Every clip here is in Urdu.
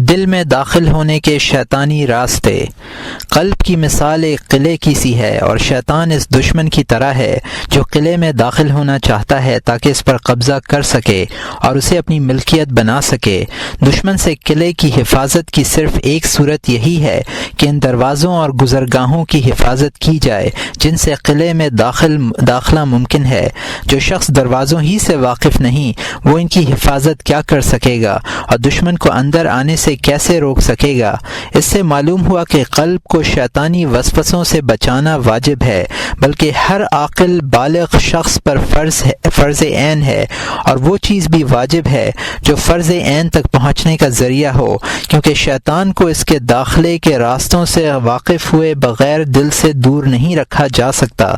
دل میں داخل ہونے کے شیطانی راستے۔ قلب کی مثال ایک قلعے کی سی ہے، اور شیطان اس دشمن کی طرح ہے جو قلعے میں داخل ہونا چاہتا ہے تاکہ اس پر قبضہ کر سکے اور اسے اپنی ملکیت بنا سکے۔ دشمن سے قلعے کی حفاظت کی صرف ایک صورت یہی ہے کہ ان دروازوں اور گزرگاہوں کی حفاظت کی جائے جن سے قلعے میں داخلہ ممکن ہے۔ جو شخص دروازوں ہی سے واقف نہیں، وہ ان کی حفاظت کیا کر سکے گا اور دشمن کو اندر آنے سے کیسے روک سکے گا؟ اس سے معلوم ہوا کہ قلب کو شیطانی وسوسوں سے بچانا واجب ہے، بلکہ ہر عاقل بالغ شخص پر فرض عین ہے، اور وہ چیز بھی واجب ہے جو فرض عین تک پہنچنے کا ذریعہ ہو، کیونکہ شیطان کو اس کے داخلے کے راستوں سے واقف ہوئے بغیر دل سے دور نہیں رکھا جا سکتا۔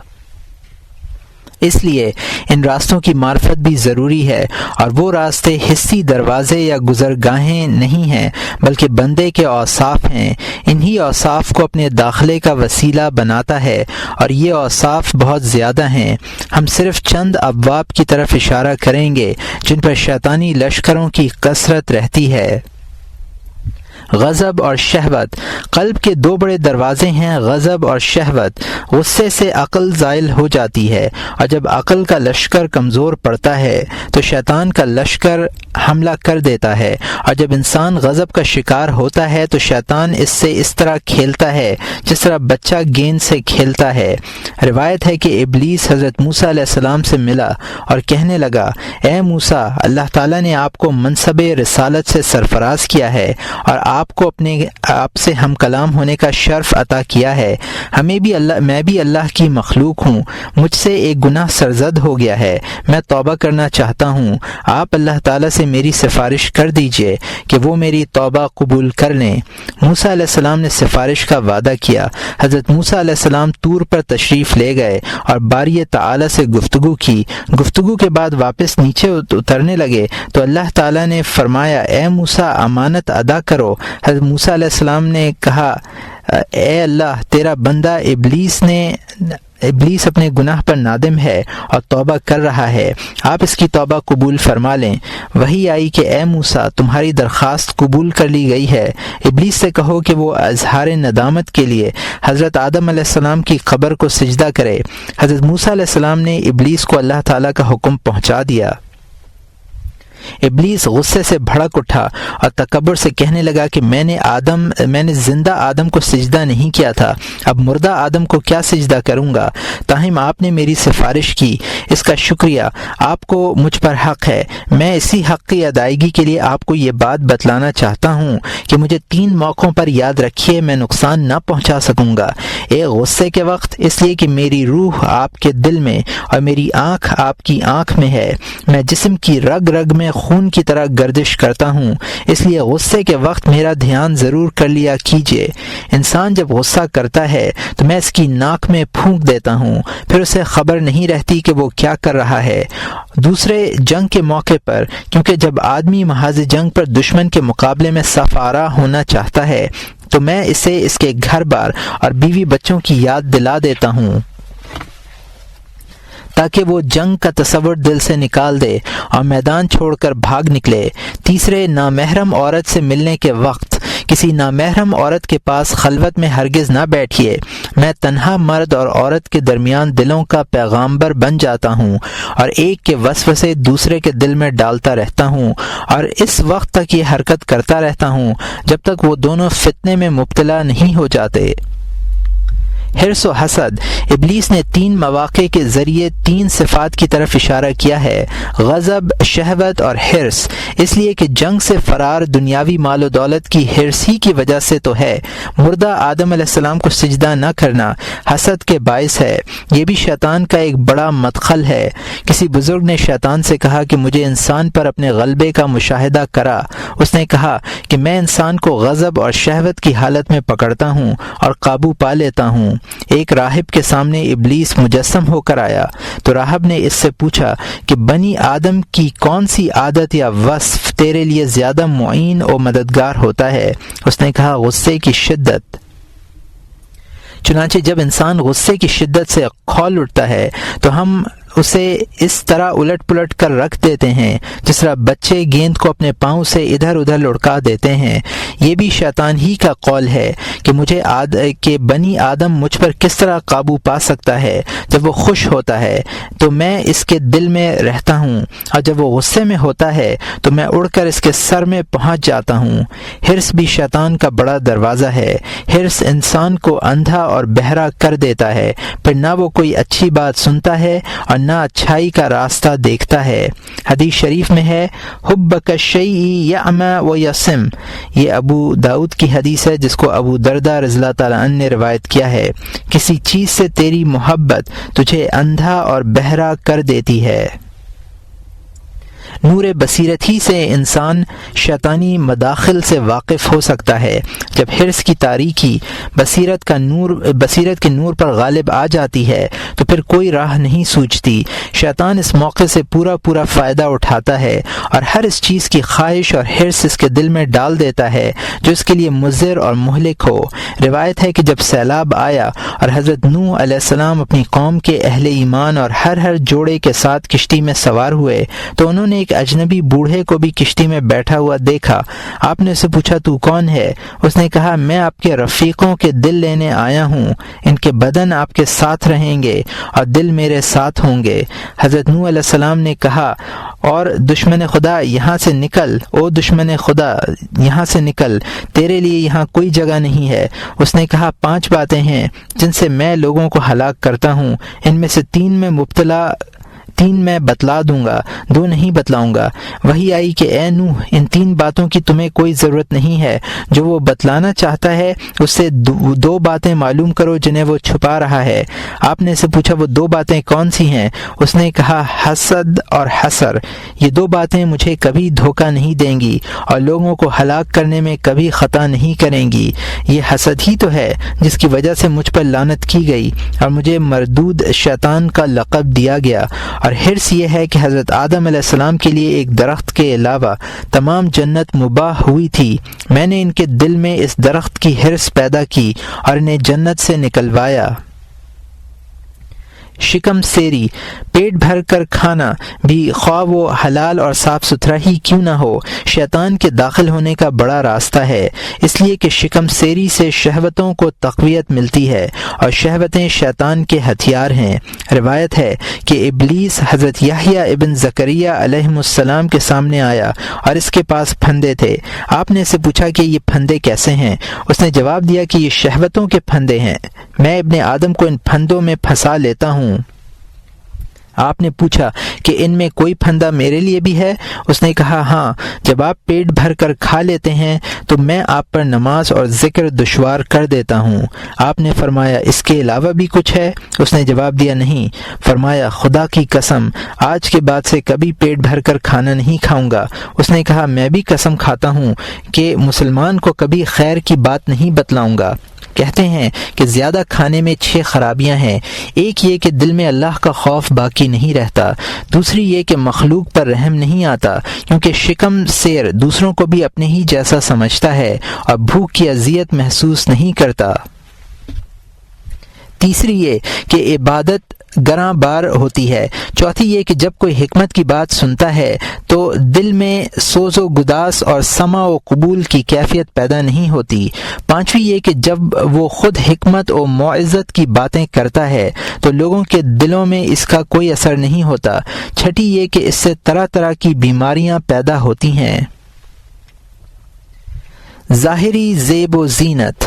اس لیے ان راستوں کی معرفت بھی ضروری ہے، اور وہ راستے حسی دروازے یا گزرگاہیں نہیں ہیں بلکہ بندے کے اوصاف ہیں۔ انہی اوصاف کو اپنے داخلے کا وسیلہ بناتا ہے، اور یہ اوصاف بہت زیادہ ہیں۔ ہم صرف چند ابواب کی طرف اشارہ کریں گے جن پر شیطانی لشکروں کی کثرت رہتی ہے۔ غضب اور شہوت۔ قلب کے دو بڑے دروازے ہیں، غضب اور شہوت۔ غصے سے عقل زائل ہو جاتی ہے، اور جب عقل کا لشکر کمزور پڑتا ہے تو شیطان کا لشکر حملہ کر دیتا ہے، اور جب انسان غضب کا شکار ہوتا ہے تو شیطان اس سے اس طرح کھیلتا ہے جس طرح بچہ گیند سے کھیلتا ہے۔ روایت ہے کہ ابلیس حضرت موسیٰ علیہ السلام سے ملا اور کہنے لگا، اے موسیٰ، اللہ تعالیٰ نے آپ کو منصب رسالت سے سرفراز کیا ہے اور آپ کو آپ سے ہم کلام ہونے کا شرف عطا کیا ہے۔ میں بھی اللہ کی مخلوق ہوں، مجھ سے ایک گناہ سرزد ہو گیا ہے، میں توبہ کرنا چاہتا ہوں۔ آپ اللہ تعالیٰ سے میری سفارش کر دیجئے کہ وہ میری توبہ قبول کر لیں۔ موسیٰ علیہ السلام نے سفارش کا وعدہ کیا۔ حضرت موسیٰ علیہ السلام طور پر تشریف لے گئے اور باری تعالیٰ سے گفتگو کی۔ گفتگو کے بعد واپس نیچے اترنے لگے تو اللہ تعالیٰ نے فرمایا، اے موسیٰ، امانت ادا کرو۔ حضرت موسیٰ علیہ السلام نے کہا، اے اللہ، تیرا بندہ ابلیس اپنے گناہ پر نادم ہے اور توبہ کر رہا ہے، آپ اس کی توبہ قبول فرما لیں۔ وحی آئی کہ اے موسیٰ، تمہاری درخواست قبول کر لی گئی ہے۔ ابلیس سے کہو کہ وہ اظہار ندامت کے لیے حضرت آدم علیہ السلام کی قبر کو سجدہ کرے۔ حضرت موسیٰ علیہ السلام نے ابلیس کو اللہ تعالیٰ کا حکم پہنچا دیا۔ ابلیس غصے سے بھڑک اٹھا اور تکبر سے کہنے لگا کہ میں نے زندہ آدم کو سجدہ نہیں کیا تھا، اب مردہ آدم کو کیا سجدہ کروں گا؟ تاہم آپ نے میری سفارش کی، اس کا شکریہ، آپ کو مجھ پر حق ہے۔ میں اسی حق کی ادائیگی کے لیے آپ کو یہ بات بتلانا چاہتا ہوں کہ مجھے 3 موقعوں پر یاد رکھیے، میں نقصان نہ پہنچا سکوں گا۔ ایک غصے کے وقت، اس لیے کہ میری روح آپ کے دل میں اور میری آنکھ آپ کی آنکھ میں ہے، میں جسم کی رگ رگ میں خون کی طرح گردش کرتا ہوں، اس لیے غصے کے وقت میرا دھیان ضرور کر لیا کیجیے۔ انسان جب غصہ کرتا ہے تو میں اس کی ناک میں پھونک دیتا ہوں، پھر اسے خبر نہیں رہتی کہ وہ کیا کر رہا ہے۔ دوسرے جنگ کے موقع پر، کیونکہ جب آدمی محاذ جنگ پر دشمن کے مقابلے میں صف آرا ہونا چاہتا ہے تو میں اسے اس کے گھر بار اور بیوی بچوں کی یاد دلا دیتا ہوں تاکہ وہ جنگ کا تصور دل سے نکال دے اور میدان چھوڑ کر بھاگ نکلے۔ تیسرے، نامحرم عورت سے ملنے کے وقت کسی نامحرم عورت کے پاس خلوت میں ہرگز نہ بیٹھیے۔ میں تنہا مرد اور عورت کے درمیان دلوں کا پیغامبر بن جاتا ہوں اور ایک کے وسوسے دوسرے کے دل میں ڈالتا رہتا ہوں، اور اس وقت تک یہ حرکت کرتا رہتا ہوں جب تک وہ دونوں فتنے میں مبتلا نہیں ہو جاتے۔ حرص و حسد۔ ابلیس نے 3 مواقع کے ذریعے 3 صفات کی طرف اشارہ کیا ہے، غضب، شہوت اور حرص، اس لیے کہ جنگ سے فرار دنیاوی مال و دولت کی حرص ہی کی وجہ سے تو ہے۔ مردہ آدم علیہ السلام کو سجدہ نہ کرنا حسد کے باعث ہے، یہ بھی شیطان کا ایک بڑا مدخل ہے۔ کسی بزرگ نے شیطان سے کہا کہ مجھے انسان پر اپنے غلبے کا مشاہدہ کرا۔ اس نے کہا کہ میں انسان کو غضب اور شہوت کی حالت میں پکڑتا ہوں اور قابو پا لیتا ہوں۔ ایک راہب کے سامنے ابلیس مجسم ہو کر آیا تو راہب نے اس سے پوچھا کہ بنی آدم کی کون سی عادت یا وصف تیرے لیے زیادہ معین و مددگار ہوتا ہے؟ اس نے کہا، غصے کی شدت۔ چنانچہ جب انسان غصے کی شدت سے کھول اٹھتا ہے تو ہم اسے اس طرح الٹ پلٹ کر رکھ دیتے ہیں جس طرح بچے گیند کو اپنے پاؤں سے ادھر ادھر لڑکا دیتے ہیں۔ یہ بھی شیطان ہی کا قول ہے کہ بنی آدم مجھ پر کس طرح قابو پا سکتا ہے۔ جب وہ خوش ہوتا ہے تو میں اس کے دل میں رہتا ہوں، اور جب وہ غصے میں ہوتا ہے تو میں اڑ کر اس کے سر میں پہنچ جاتا ہوں۔ حرص بھی شیطان کا بڑا دروازہ ہے۔ حرص انسان کو اندھا اور بہرا کر دیتا ہے، پھر نہ وہ کوئی اچھی بات سنتا ہے اور نہ اچھائی کا راستہ دیکھتا ہے۔ حدیث شریف میں ہے حبک الشیء یعمی و یسم، یہ ابو داؤد کی حدیث ہے جس کو ابو درداء رضی اللہ تعالیٰ عنہ نے روایت کیا ہے۔ کسی چیز سے تیری محبت تجھے اندھا اور بہرا کر دیتی ہے۔ نور بصیرت ہی سے انسان شیطانی مداخل سے واقف ہو سکتا ہے۔ جب حرص کی تاریکی بصیرت کے نور پر غالب آ جاتی ہے تو پھر کوئی راہ نہیں سوچتی۔ شیطان اس موقع سے پورا فائدہ اٹھاتا ہے اور ہر اس چیز کی خواہش اور حرص اس کے دل میں ڈال دیتا ہے جو اس کے لیے مضر اور مہلک ہو۔ روایت ہے کہ جب سیلاب آیا اور حضرت نوح علیہ السلام اپنی قوم کے اہل ایمان اور ہر جوڑے کے ساتھ کشتی میں سوار ہوئے تو انہوں نے ایک اجنبی بوڑھے کو بھی کشتی میں بیٹھا ہوا دیکھا۔ آپ نے اسے پوچھا تو کون ہے؟ اس نے کہا میں آپ کے رفیقوں کے دل لینے آیا ہوں، ان کے بدن آپ کے ساتھ رہیں گے اور دل میرے ساتھ ہوں گے۔ حضرت نوح علیہ السلام نے کہا اور دشمن خدا یہاں سے نکل، او دشمن خدا یہاں سے نکل، تیرے لیے یہاں کوئی جگہ نہیں ہے۔ اس نے کہا 5 باتیں ہیں جن سے میں لوگوں کو ہلاک کرتا ہوں، ان میں سے 3 میں بتلا دوں گا، 2 نہیں بتلاؤں گا۔ وہی آئی کہ اے نوح ان 3 باتوں کی تمہیں کوئی ضرورت نہیں ہے، جو وہ بتلانا چاہتا ہے اس سے 2 باتیں معلوم کرو جنہیں وہ چھپا رہا ہے۔ آپ نے اسے پوچھا وہ 2 باتیں کون سی ہیں؟ اس نے کہا حسد اور حسر، یہ 2 باتیں مجھے کبھی دھوکہ نہیں دیں گی اور لوگوں کو ہلاک کرنے میں کبھی خطا نہیں کریں گی۔ یہ حسد ہی تو ہے جس کی وجہ سے مجھ پر لعنت کی گئی اور مجھے مردود شیطان کا لقب دیا گیا، اور حرص یہ ہے کہ حضرت آدم علیہ السلام کے لیے ایک درخت کے علاوہ تمام جنت مباح ہوئی تھی۔ میں نے ان کے دل میں اس درخت کی حرص پیدا کی اور انہیں جنت سے نکلوایا۔ شکم سیری، پیٹ بھر کر کھانا بھی خواہ وہ حلال اور صاف ستھرا ہی کیوں نہ ہو، شیطان کے داخل ہونے کا بڑا راستہ ہے، اس لیے کہ شکم سیری سے شہوتوں کو تقویت ملتی ہے اور شہوتیں شیطان کے ہتھیار ہیں۔ روایت ہے کہ ابلیس حضرت یحییٰ ابن زکریا علیہ السلام کے سامنے آیا اور اس کے پاس پھندے تھے۔ آپ نے اسے پوچھا کہ یہ پھندے کیسے ہیں؟ اس نے جواب دیا کہ یہ شہوتوں کے پھندے ہیں، میں ابن آدم کو ان پھندوں میں پھنسا لیتا ہوں۔ آپ نے پوچھا کہ ان میں کوئی پھندا میرے لیے بھی ہے؟ اس نے کہا ہاں، جب آپ پیٹ بھر کر کھا لیتے ہیں تو میں آپ پر نماز اور ذکر دشوار کر دیتا ہوں۔ آپ نے فرمایا اس کے علاوہ بھی کچھ ہے؟ اس نے جواب دیا نہیں۔ فرمایا خدا کی قسم آج کے بعد سے کبھی پیٹ بھر کر کھانا نہیں کھاؤں گا۔ اس نے کہا میں بھی قسم کھاتا ہوں کہ مسلمان کو کبھی خیر کی بات نہیں بتلاؤں گا۔ کہتے ہیں کہ زیادہ کھانے میں 6 خرابیاں ہیں۔ ایک یہ کہ دل میں اللہ کا خوف باقی نہیں رہتا، دوسری یہ کہ مخلوق پر رحم نہیں آتا کیونکہ شکم سیر دوسروں کو بھی اپنے ہی جیسا سمجھتا ہے اور بھوک کی اذیت محسوس نہیں کرتا، تیسری یہ کہ عبادت گراں بار ہوتی ہے، چوتھی یہ کہ جب کوئی حکمت کی بات سنتا ہے تو دل میں سوز و گداس اور سمع و قبول کی کیفیت پیدا نہیں ہوتی، پانچویں یہ کہ جب وہ خود حکمت و موعظت کی باتیں کرتا ہے تو لوگوں کے دلوں میں اس کا کوئی اثر نہیں ہوتا، چھٹی یہ کہ اس سے طرح طرح کی بیماریاں پیدا ہوتی ہیں۔ ظاہری زیب و زینت،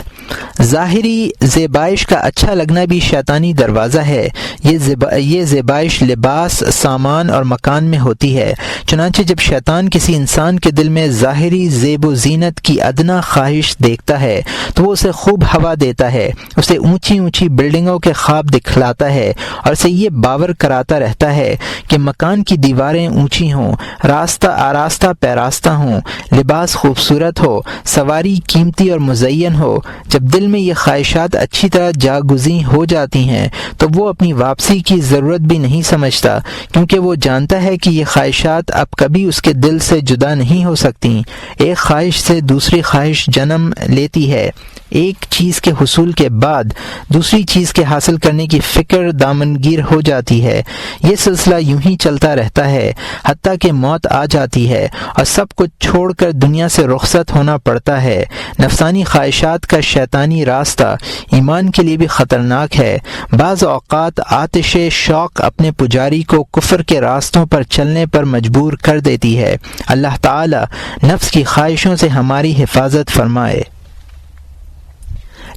ظاہری زیبائش کا اچھا لگنا بھی شیطانی دروازہ ہے۔ یہ زیبائش لباس، سامان اور مکان میں ہوتی ہے، چنانچہ جب شیطان کسی انسان کے دل میں ظاہری زیب و زینت کی ادنا خواہش دیکھتا ہے تو وہ اسے خوب ہوا دیتا ہے، اسے اونچی اونچی بلڈنگوں کے خواب دکھلاتا ہے اور اسے یہ باور کراتا رہتا ہے کہ مکان کی دیواریں اونچی ہوں، راستہ آراستہ پیراستہ ہوں، لباس خوبصورت ہو، سواری قیمتی اور مزین ہو۔ جب دل دل میں یہ خواہشات اچھی طرح جاگزیں ہو جاتی ہیں تو وہ اپنی واپسی کی ضرورت بھی نہیں سمجھتا، کیونکہ وہ جانتا ہے کہ یہ خواہشات اب کبھی اس کے دل سے جدا نہیں ہو سکتی۔ ایک خواہش سے دوسری خواہش جنم لیتی ہے، ایک چیز کے حصول کے بعد دوسری چیز کے حاصل کرنے کی فکر دامنگیر ہو جاتی ہے۔ یہ سلسلہ یوں ہی چلتا رہتا ہے حتیٰ کہ موت آ جاتی ہے اور سب کچھ چھوڑ کر دنیا سے رخصت ہونا پڑتا ہے۔ نفسانی خواہشات کا شیطانی راستہ ایمان کے لیے بھی خطرناک ہے۔ بعض اوقات آتش شوق اپنے پجاری کو کفر کے راستوں پر چلنے پر مجبور کر دیتی ہے۔ اللہ تعالی نفس کی خواہشوں سے ہماری حفاظت فرمائے۔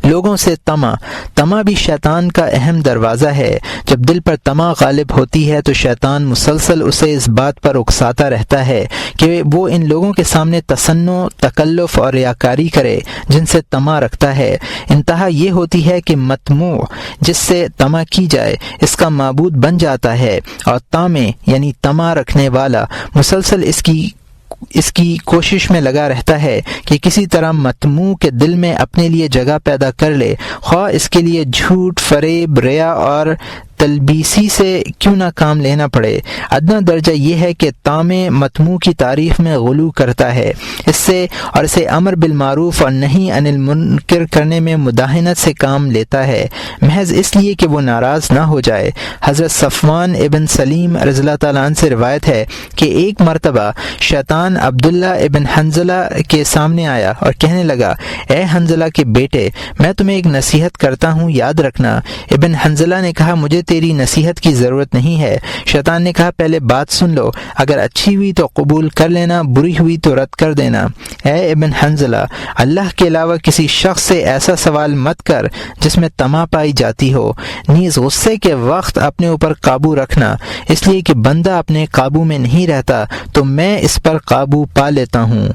لوگوں سے طمع بھی شیطان کا اہم دروازہ ہے۔ جب دل پر طمع غالب ہوتی ہے تو شیطان مسلسل اسے اس بات پر اکساتا رہتا ہے کہ وہ ان لوگوں کے سامنے تصنع، تکلف اور ریاکاری کرے جن سے طمع رکھتا ہے۔ انتہا یہ ہوتی ہے کہ مطموع جس سے طمع کی جائے اس کا معبود بن جاتا ہے، اور طامع یعنی طمع رکھنے والا مسلسل اس کی کوشش میں لگا رہتا ہے کہ کسی طرح مطموع کے دل میں اپنے لیے جگہ پیدا کر لے، خواہ اس کے لیے جھوٹ، فریب، ریا اور تلبیسی سے کیوں نہ کام لینا پڑے۔ ادنا درجہ یہ ہے کہ طامع مطموع کی تعریف میں غلو کرتا ہے، اسے امر بالمعروف اور نہی عن المنکر کرنے میں مداہنت سے کام لیتا ہے، محض اس لیے کہ وہ ناراض نہ ہو جائے۔ حضرت صفوان ابن سلیم رضی اللہ تعالیٰ عنہ سے روایت ہے کہ ایک مرتبہ شیطان عبداللہ ابن حنظلہ کے سامنے آیا اور کہنے لگا، اے حنظلہ کے بیٹے، میں تمہیں ایک نصیحت کرتا ہوں، یاد رکھنا۔ ابن حنظلہ نے کہا، مجھے تیری نصیحت کی ضرورت نہیں ہے۔ شیطان نے کہا، پہلے بات سن لو، اگر اچھی ہوئی تو قبول کر لینا، بری ہوئی تو رد کر دینا۔ اے ابن حنظلہ، اللہ کے علاوہ کسی شخص سے ایسا سوال مت کر جس میں طمع پائی جاتی ہو، نیز غصے کے وقت اپنے اوپر قابو رکھنا، اس لیے کہ بندہ اپنے قابو میں نہیں رہتا تو میں اس پر قابو پا لیتا ہوں۔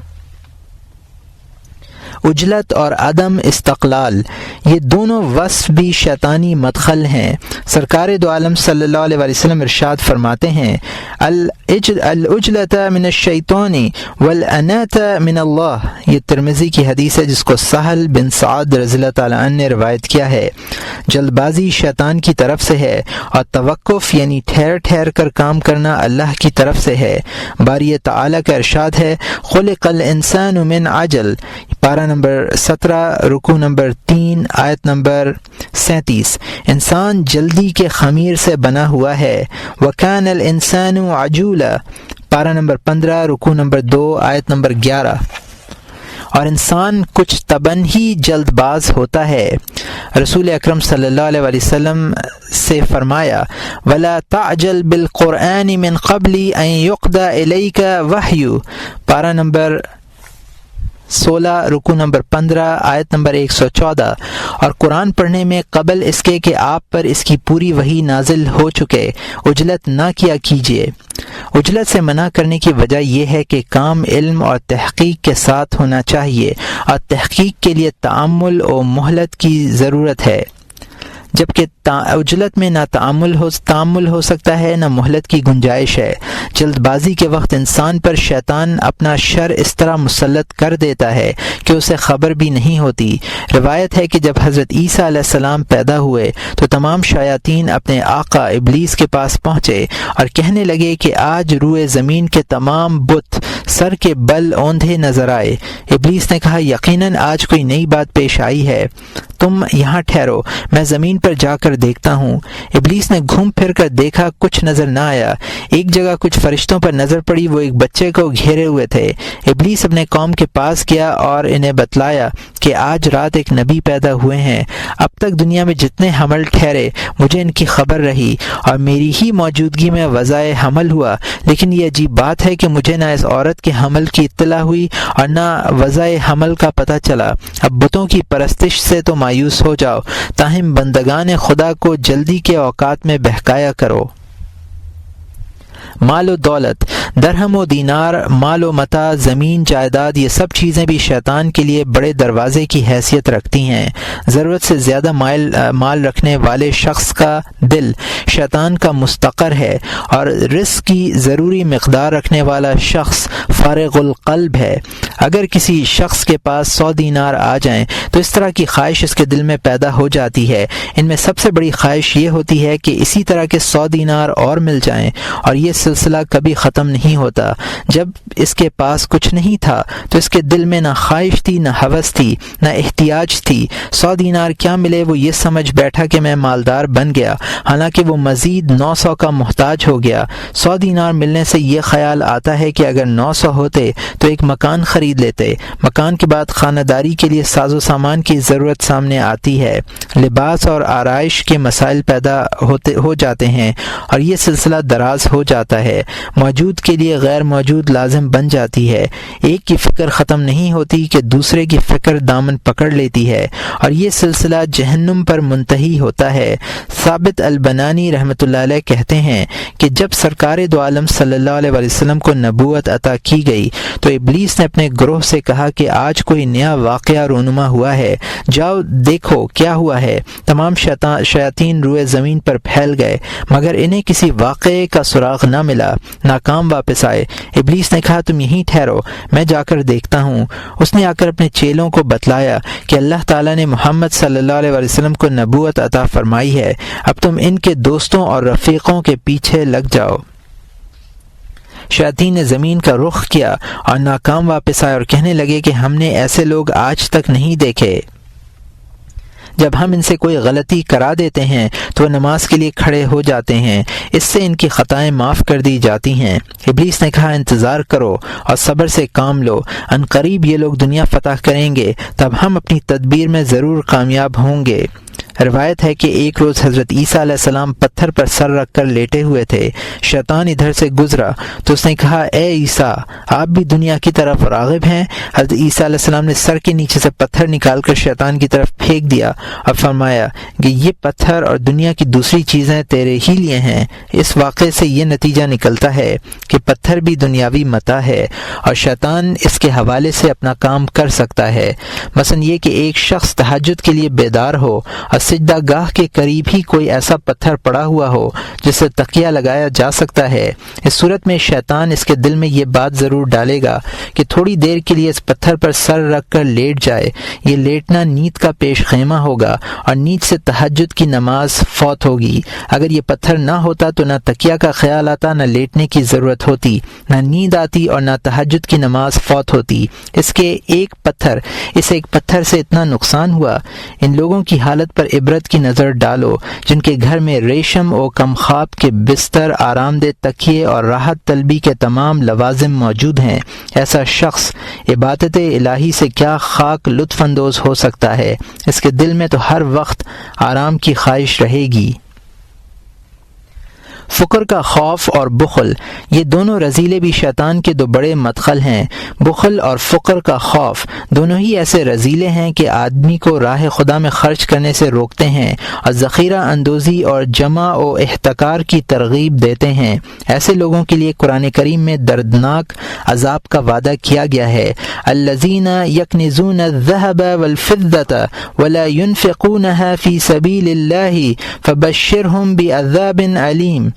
عجلت اور عدم استقلال، یہ دونوں وصف بھی شیطانی مدخل ہیں۔ سرکار دو عالم صلی اللہ علیہ وسلم ارشاد فرماتے ہیں، العجلۃ من الشیطان والانات من اللہ۔ یہ ترمذی کی حدیث ہے جس کو سہل بن سعد رضی اللہ تعالیٰ عنہ نے روایت کیا ہے۔ جلد بازی شیطان کی طرف سے ہے اور توقف یعنی ٹھہر ٹھہر کر کام کرنا اللہ کی طرف سے ہے۔ باری تعالیٰ کا ارشاد ہے، خلق الانسان من عجل، پارہ نمبر 17 رکوع نمبر 3 آیت نمبر 37۔ انسان جلدی کے خمیر سے بنا ہوا ہے۔ وَكَانَ الْإِنسَانُ عَجُولًا، پارہ نمبر 15 رکوع نمبر 2 آیت نمبر 11۔ اور انسان کچھ طبعاً ہی جلد باز ہوتا ہے۔ رسول اکرم صلی اللہ علیہ وسلم سے فرمایا، وَلَا تَعْجَلْ بِالْقُرْآنِ مِنْ قَبْلِ أَنْ يُقْضَى إِلَيْكَ وَحْيُ، پارہ نمبر 16 رکوع نمبر 15 آیت نمبر 114۔ اور قرآن پڑھنے میں قبل اس کے کہ آپ پر اس کی پوری وحی نازل ہو چکے عجلت نہ کیا کیجیے۔ عجلت سے منع کرنے کی وجہ یہ ہے کہ کام علم اور تحقیق کے ساتھ ہونا چاہیے، اور تحقیق کے لیے تأمل و مہلت کی ضرورت ہے، جبکہ عجلت میں نہ تأمل ہو سکتا ہے نہ مہلت کی گنجائش ہے۔ جلد بازی کے وقت انسان پر شیطان اپنا شر اس طرح مسلط کر دیتا ہے کہ اسے خبر بھی نہیں ہوتی۔ روایت ہے کہ جب حضرت عیسیٰ علیہ السلام پیدا ہوئے تو تمام شیاطین اپنے آقا ابلیس کے پاس پہنچے اور کہنے لگے کہ آج روئے زمین کے تمام بت سر کے بل اوندھے نظر آئے۔ ابلیس نے کہا، یقیناً آج کوئی نئی بات پیش آئی ہے، تم یہاں ٹھہرو، میں زمین پر جا کر دیکھتا ہوں۔ ابلیس نے گھوم پھر کر دیکھا، کچھ نظر نہ آیا۔ ایک جگہ کچھ فرشتوں پر نظر پڑی، وہ ایک بچے کو گھیرے ہوئے تھے۔ ابلیس اپنے قوم کے پاس گیا اور انہیں بتلایا کہ آج رات ایک نبی پیدا ہوئے ہیں۔ اب تک دنیا میں جتنے حمل ٹھہرے مجھے ان کی خبر رہی اور میری ہی موجودگی میں وضع حمل ہوا، لیکن یہ عجیب بات ہے کہ مجھے نہ اس عورت کے حمل کی اطلاع ہوئی اور نہ وضع حمل کا پتہ چلا۔ اب بتوں کی پرستش سے تو مایوس ہو جاؤ، تاہم بندگان خدا کو جلدی کے اوقات میں بہکایا کرو۔ مال و دولت، درہم و دینار، مال و متاع، زمین جائیداد، یہ سب چیزیں بھی شیطان کے لیے بڑے دروازے کی حیثیت رکھتی ہیں۔ ضرورت سے زیادہ مال رکھنے والے شخص کا دل شیطان کا مستقر ہے، اور رزق کی ضروری مقدار رکھنے والا شخص فارغ القلب ہے۔ اگر کسی شخص کے پاس 100 دینار آ جائیں تو اس طرح کی خواہش اس کے دل میں پیدا ہو جاتی ہے۔ ان میں سب سے بڑی خواہش یہ ہوتی ہے کہ اسی طرح کے 100 دینار اور مل جائیں، اور یہ سلسلہ کبھی ختم نہیں ہوتا۔ جب اس کے پاس کچھ نہیں تھا تو اس کے دل میں نہ خواہش تھی، نہ ہوس تھی، نہ احتیاج تھی۔ 100 دینار کیا ملے وہ یہ سمجھ بیٹھا کہ میں مالدار بن گیا، حالانکہ وہ مزید 900 کا محتاج ہو گیا۔ 100 دینار ملنے سے یہ خیال آتا ہے کہ اگر 900 ہوتے تو ایک مکان خرید لیتے۔ مکان کے بعد خانہ داری کے لیے ساز و سامان کی ضرورت سامنے آتی ہے، لباس اور آرائش کے مسائل پیدا ہو جاتے ہیں، اور یہ سلسلہ دراز ہو جاتا ہے۔ موجود کے لیے غیر موجود لازم بن جاتی ہے۔ ایک کی فکر ختم نہیں ہوتی کہ دوسرے کی فکر دامن پکڑ لیتی ہے، اور یہ سلسلہ جہنم پر منتہی ہوتا ہے۔ ثابت البنانی رحمۃ اللہ علیہ کہتے ہیں کہ جب سرکار دو عالم صلی اللہ علیہ وسلم کو نبوت عطا کی گئی تو ابلیس نے اپنے گروہ سے کہا کہ آج کوئی نیا واقعہ رونما ہوا ہے، جاؤ دیکھو کیا ہوا ہے۔ تمام شیاطین روئے زمین پر پھیل گئے، مگر انہیں کسی واقعے کا سراغ نہ ملا، ناکام واپس آئے۔ ابلیس نے کہا تم یہیں ٹھہرو، میں جا کر دیکھتا ہوں۔ اس نے آ کر اپنے چیلوں کو بتلایا کہ اللہ تعالیٰ نے محمد صلی اللہ علیہ وسلم کو نبوت عطا فرمائی ہے، اب تم ان کے دوستوں اور رفیقوں کے پیچھے لگ جاؤ۔ شیاطین نے زمین کا رخ کیا اور ناکام واپس آئے اور کہنے لگے کہ ہم نے ایسے لوگ آج تک نہیں دیکھے۔ جب ہم ان سے کوئی غلطی کرا دیتے ہیں تو وہ نماز کے لیے کھڑے ہو جاتے ہیں، اس سے ان کی خطائیں معاف کر دی جاتی ہیں۔ ابلیس نے کہا انتظار کرو اور صبر سے کام لو، ان قریب یہ لوگ دنیا فتح کریں گے، تب ہم اپنی تدبیر میں ضرور کامیاب ہوں گے۔ روایت ہے کہ ایک روز حضرت عیسیٰ علیہ السلام پتھر پر سر رکھ کر لیٹے ہوئے تھے۔ شیطان ادھر سے گزرا تو اس نے کہا اے عیسیٰ، آپ بھی دنیا کی طرف راغب ہیں؟ حضرت عیسیٰ علیہ السلام نے سر کے نیچے سے پتھر نکال کر شیطان کی طرف پھینک دیا اور فرمایا کہ یہ پتھر اور دنیا کی دوسری چیزیں تیرے ہی لیے ہیں۔ اس واقعے سے یہ نتیجہ نکلتا ہے کہ پتھر بھی دنیاوی متاع ہے اور شیطان اس کے حوالے سے اپنا کام کر سکتا ہے۔ مثلا یہ کہ ایک شخص تہجد کے لیے بیدار ہو اور سجدہ گاہ کے قریب ہی کوئی ایسا پتھر پڑا ہوا ہو جسے تکیہ لگایا جا سکتا ہے، اس صورت میں شیطان اس کے دل میں یہ بات ضرور ڈالے گا کہ تھوڑی دیر کے لیے اس پتھر پر سر رکھ کر لیٹ جائے۔ یہ لیٹنا نیند کا پیش خیمہ ہوگا اور نیند سے تہجد کی نماز فوت ہوگی۔ اگر یہ پتھر نہ ہوتا تو نہ تکیہ کا خیال آتا، نہ لیٹنے کی ضرورت ہوتی، نہ نیند آتی اور نہ تہجد کی نماز فوت ہوتی۔ اس ایک پتھر سے اتنا نقصان ہوا۔ ان لوگوں کی حالت پر عبرت کی نظر ڈالو جن کے گھر میں ریشم و کم خواب کے بستر، آرام دہ تکیے اور راحت طلبی کے تمام لوازم موجود ہیں۔ ایسا شخص عبادت الہی سے کیا خاک لطف اندوز ہو سکتا ہے؟ اس کے دل میں تو ہر وقت آرام کی خواہش رہے گی۔ فقر کا خوف اور بخل، یہ دونوں رذیلے بھی شیطان کے دو بڑے مدخل ہیں۔ بخل اور فقر کا خوف دونوں ہی ایسے رذیلے ہیں کہ آدمی کو راہ خدا میں خرچ کرنے سے روکتے ہیں اور ذخیرہ اندوزی اور جمع و احتکار کی ترغیب دیتے ہیں۔ ایسے لوگوں کے لیے قرآن کریم میں دردناک عذاب کا وعدہ کیا گیا ہے۔ الذین یکنزون الذهب والفضة ولا ينفقونها فی سبیل اللہ فبشرهم بعذاب علیم۔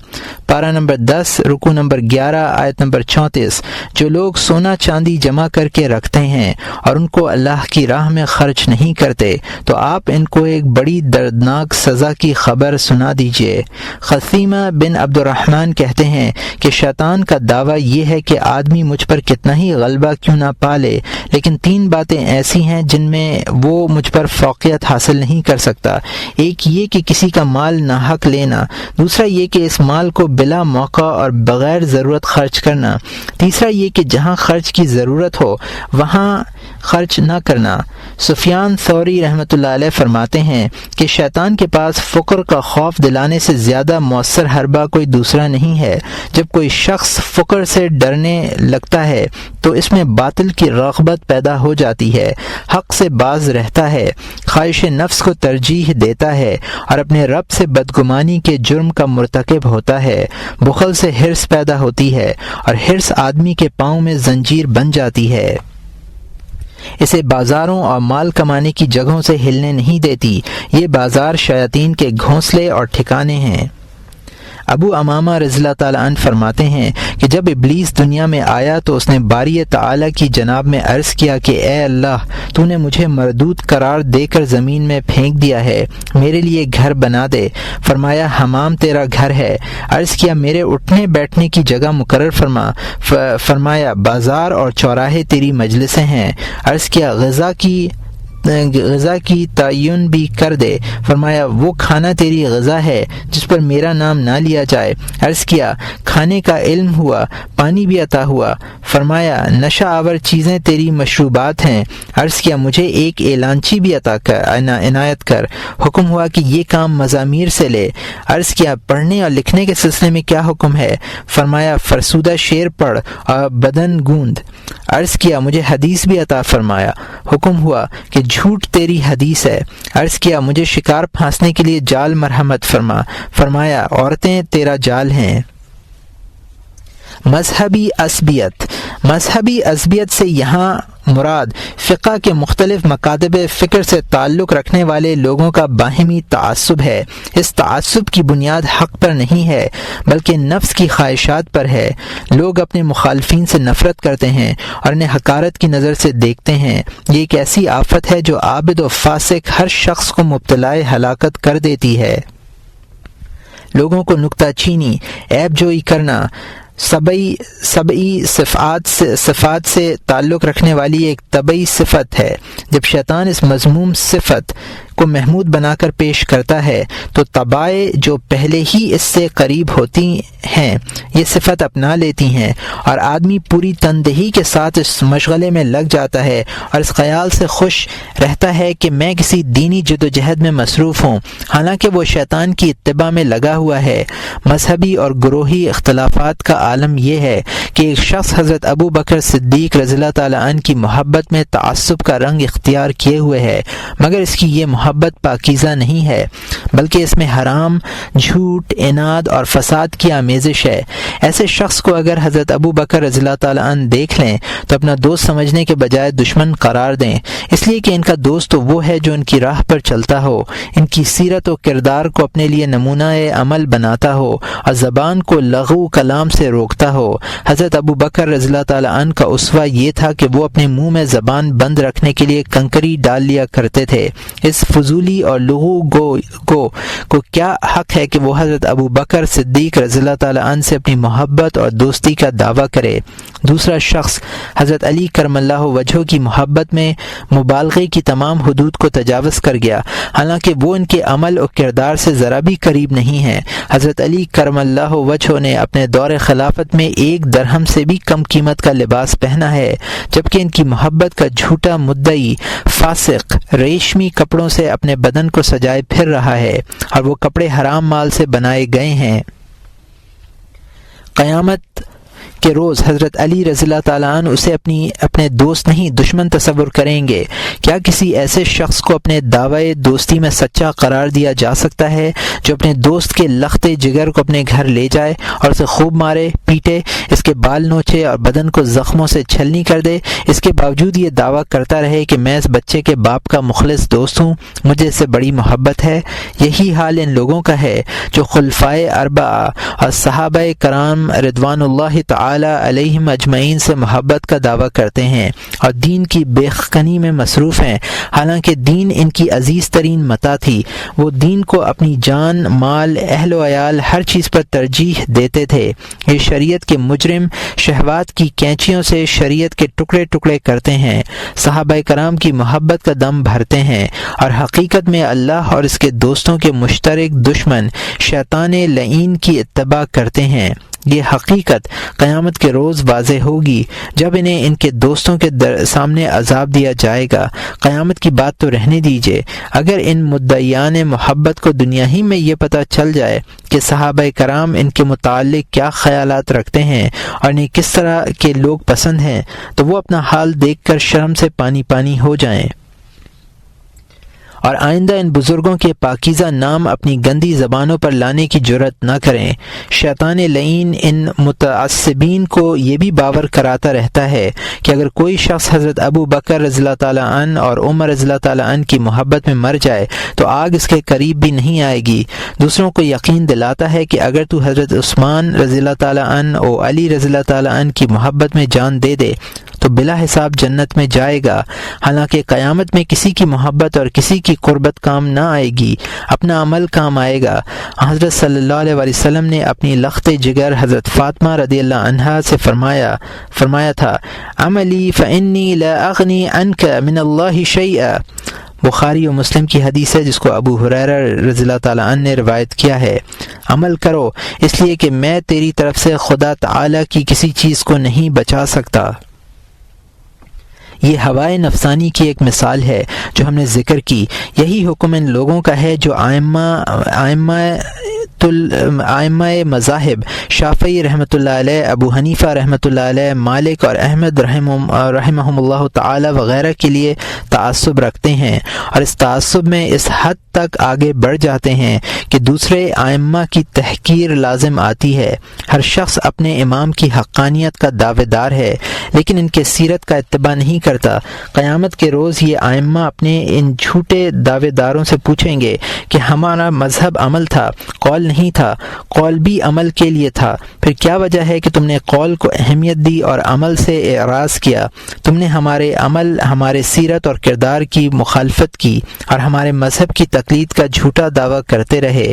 پارہ نمبر 10 رکوع نمبر 11 آیت نمبر 34۔ جو لوگ سونا چاندی جمع کر کے رکھتے ہیں اور ان کو اللہ کی راہ میں خرچ نہیں کرتے تو آپ ان کو ایک بڑی دردناک سزا کی خبر سنا دیجیے۔ خثیمہ بن عبد الرحمن کہتے ہیں کہ شیطان کا دعویٰ یہ ہے کہ آدمی مجھ پر کتنا ہی غلبہ کیوں نہ پالے لیکن 3 باتیں ایسی ہیں جن میں وہ مجھ پر فوقیت حاصل نہیں کر سکتا۔ ایک یہ کہ کسی کا مال ناحق لینا، دوسرا یہ کہ اس مال کو بلا موقع اور بغیر ضرورت خرچ کرنا، تیسرا یہ کہ جہاں خرچ کی ضرورت ہو وہاں خرچ نہ کرنا۔ سفیان ثوری رحمۃ اللہ علیہ فرماتے ہیں کہ شیطان کے پاس فقر کا خوف دلانے سے زیادہ مؤثر حربہ کوئی دوسرا نہیں ہے۔ جب کوئی شخص فقر سے ڈرنے لگتا ہے تو اس میں باطل کی رغبت پیدا ہو جاتی ہے، حق سے باز رہتا ہے، خواہش نفس کو ترجیح دیتا ہے اور اپنے رب سے بدگمانی کے جرم کا مرتکب ہوتا ہوتا ہے، بخل سے حرص پیدا ہوتی ہے اور حرص آدمی کے پاؤں میں زنجیر بن جاتی ہے، اسے بازاروں اور مال کمانے کی جگہوں سے ہلنے نہیں دیتی۔ یہ بازار شیاطین کے گھونسلے اور ٹھکانے ہیں۔ ابو امامہ رضی اللہ تعالیٰ عنہ فرماتے ہیں کہ جب ابلیس دنیا میں آیا تو اس نے باری تعالیٰ کی جناب میں عرض کیا کہ اے اللہ، تو نے مجھے مردود قرار دے کر زمین میں پھینک دیا ہے، میرے لیے گھر بنا دے۔ فرمایا حمام تیرا گھر ہے۔ عرض کیا میرے اٹھنے بیٹھنے کی جگہ مقرر فرما۔ فرمایا بازار اور چوراہے تیری مجلسیں ہیں۔ عرض کیا غذا کی تعین بھی کر دے۔ فرمایا وہ کھانا تیری غذا ہے جس پر میرا نام نہ لیا جائے۔ عرض کیا کھانے کا علم ہوا، پانی بھی عطا ہوا۔ فرمایا نشہ آور چیزیں تیری مشروبات ہیں۔ عرض کیا مجھے ایک اعلانچی بھی عنایت کر۔ حکم ہوا کہ یہ کام مزامیر سے لے۔ عرض کیا پڑھنے اور لکھنے کے سلسلے میں کیا حکم ہے؟ فرمایا فرسودہ شعر پڑھ اور بدن گوند۔ عرض کیا مجھے حدیث بھی عطا فرمایا۔ حکم ہوا کہ جھوٹ تیری حدیث ہے۔ عرض کیا مجھے شکار پھانسنے کے لیے جال مرحمت فرما۔ فرمایا عورتیں تیرا جال ہیں۔ مذہبی عصبیت سے یہاں مراد فقہ کے مختلف مکاتب فکر سے تعلق رکھنے والے لوگوں کا باہمی تعصب ہے۔ اس تعصب کی بنیاد حق پر نہیں ہے بلکہ نفس کی خواہشات پر ہے۔ لوگ اپنے مخالفین سے نفرت کرتے ہیں اور انہیں حقارت کی نظر سے دیکھتے ہیں۔ یہ ایک ایسی آفت ہے جو عابد و فاسق ہر شخص کو مبتلا ہلاکت کر دیتی ہے۔ لوگوں کو نکتہ چینی، عیب جوئی کرنا، سبعی صفات سے تعلق رکھنے والی ایک طبعی صفت ہے۔ جب شیطان اس مذموم صفت کو محمود بنا کر پیش کرتا ہے تو طبائع جو پہلے ہی اس سے قریب ہوتی ہیں یہ صفت اپنا لیتی ہیں اور آدمی پوری تندہی کے ساتھ اس مشغلے میں لگ جاتا ہے اور اس خیال سے خوش رہتا ہے کہ میں کسی دینی جدوجہد میں مصروف ہوں، حالانکہ وہ شیطان کی اتباع میں لگا ہوا ہے۔ مذہبی اور گروہی اختلافات کا عالم یہ ہے کہ ایک شخص حضرت ابو بکر صدیق رضی اللہ تعالیٰ عنہ کی محبت میں تعصب کا رنگ اختیار کیے ہوئے ہے، مگر اس کی یہ محبت پاکیزہ نہیں ہے بلکہ اس میں حرام، جھوٹ، اناد اور فساد کی آمیزش ہے۔ ایسے شخص کو اگر حضرت ابو بکر رضی اللہ تعالیٰ عنہ دیکھ لیں تو اپنا دوست سمجھنے کے بجائے دشمن قرار دیں، اس لیے کہ ان کا دوست تو وہ ہے جو ان کی راہ پر چلتا ہو، ان کی سیرت و کردار کو اپنے لیے نمونہ عمل بناتا ہو اور زبان کو لغو کلام سے روکتا ہو۔ حضرت ابو بکر رضی اللہ تعالیٰ عنہ کا اسوہ یہ تھا کہ وہ اپنے منہ میں زبان بند رکھنے کے لیے کنکری ڈال لیا کرتے تھے۔ اس فضولی اور لغو کو کیا حق ہے کہ وہ حضرت ابو بکر صدیق رضی اللہ تعالیٰ عنہ سے اپنی محبت اور دوستی کا دعویٰ کرے؟ دوسرا شخص حضرت علی کرم اللہ وجہہ کی محبت میں مبالغے کی تمام حدود کو تجاوز کر گیا، حالانکہ وہ ان کے عمل اور کردار سے ذرا بھی قریب نہیں ہیں۔ حضرت علی کرم اللہ وجہہ نے اپنے دور خلافت میں 1 درہم سے بھی کم قیمت کا لباس پہنا ہے، جبکہ ان کی محبت کا جھوٹا مدعی فاسق ریشمی کپڑوں سے اپنے بدن کو سجائے پھر رہا ہے اور وہ کپڑے حرام مال سے بنائے گئے ہیں۔ قیامت کے روز حضرت علی رضی اللہ تعالیٰ عنہ اسے اپنے دوست نہیں دشمن تصور کریں گے۔ کیا کسی ایسے شخص کو اپنے دعوی دوستی میں سچا قرار دیا جا سکتا ہے جو اپنے دوست کے لختے جگر کو اپنے گھر لے جائے اور اسے خوب مارے پیٹے، اس کے بال نوچے اور بدن کو زخموں سے چھلنی کر دے، اس کے باوجود یہ دعویٰ کرتا رہے کہ میں اس بچے کے باپ کا مخلص دوست ہوں، مجھے اس سے بڑی محبت ہے؟ یہی حال ان لوگوں کا ہے جو خلفائے اربعہ اور صحابہ کرام رضوان اللہ تعالی علیہم اجمعین سے محبت کا دعویٰ کرتے ہیں اور دین کی بیخکنی میں مصروف ہیں، حالانکہ دین ان کی عزیز ترین متاع تھی۔ وہ دین کو اپنی جان، مال، اہل و عیال ہر چیز پر ترجیح دیتے تھے۔ یہ شریعت کے مجرم شہوات کی کینچیوں سے شریعت کے ٹکڑے ٹکڑے کرتے ہیں، صحابہ کرام کی محبت کا دم بھرتے ہیں اور حقیقت میں اللہ اور اس کے دوستوں کے مشترک دشمن شیطان لعین کی اتباع کرتے ہیں۔ یہ حقیقت قیامت کے روز واضح ہوگی جب انہیں ان کے دوستوں کے سامنے عذاب دیا جائے گا۔ قیامت کی بات تو رہنے دیجیے، اگر ان مدعیان محبت کو دنیا ہی میں یہ پتہ چل جائے کہ صحابہ کرام ان کے متعلق کیا خیالات رکھتے ہیں اور انہیں کس طرح کے لوگ پسند ہیں تو وہ اپنا حال دیکھ کر شرم سے پانی پانی ہو جائیں اور آئندہ ان بزرگوں کے پاکیزہ نام اپنی گندی زبانوں پر لانے کی جرت نہ کریں۔ شیطان لعین ان متعصبین کو یہ بھی باور کراتا رہتا ہے کہ اگر کوئی شخص حضرت ابو بکر رضی اللہ تعالیٰ عنہ اور عمر رضی اللہ تعالیٰ عنہ کی محبت میں مر جائے تو آگ اس کے قریب بھی نہیں آئے گی۔ دوسروں کو یقین دلاتا ہے کہ اگر تو حضرت عثمان رضی اللہ تعالیٰ عنہ اور علی رضی اللہ تعالیٰ عنہ کی محبت میں جان دے دے تو بلا حساب جنت میں جائے گا، حالانکہ قیامت میں کسی کی محبت اور کسی کی قربت کام نہ آئے گی، اپنا عمل کام آئے گا۔ حضرت صلی اللہ علیہ وسلم نے اپنی لخت جگر حضرت فاطمہ رضی اللہ عنہا سے فرمایا تھا، عملی فإنی لا اغنی عنک من اللہ شیئا۔ بخاری و مسلم کی حدیث ہے جس کو ابو ہریرہ رضی اللہ تعالیٰ عنہ نے روایت کیا ہے۔ عمل کرو اس لیے کہ میں تیری طرف سے خدا تعالی کی کسی چیز کو نہیں بچا سکتا۔ یہ ہوائے نفسانی کی ایک مثال ہے جو ہم نے ذکر کی۔ یہی حکم ان لوگوں کا ہے جو ائمہ مذاہب شافعی رحمۃ اللہ علیہ، ابو حنیفہ رحمۃ اللہ علیہ، مالک اور احمد رحمہم اللہ تعالی وغیرہ کے لیے تعصب رکھتے ہیں، اور اس تعصب میں اس حد تک آگے بڑھ جاتے ہیں کہ دوسرے ائمہ کی تحقیر لازم آتی ہے۔ ہر شخص اپنے امام کی حقانیت کا دعوے دار ہے لیکن ان کے سیرت کا اتباع نہیں کرتا۔ قیامت کے روز یہ ائمہ اپنے ان جھوٹے دعوے داروں سے پوچھیں گے کہ ہمارا مذہب عمل تھا، قول نہیں تھا، قول بھی عمل کے لیے تھا، پھر کیا وجہ ہے کہ تم نے قول کو اہمیت دی اور عمل سے اعراض کیا؟ تم نے ہمارے عمل، ہمارے سیرت اور کردار کی مخالفت کی اور ہمارے مذہب کی تقلید کا جھوٹا دعویٰ کرتے رہے۔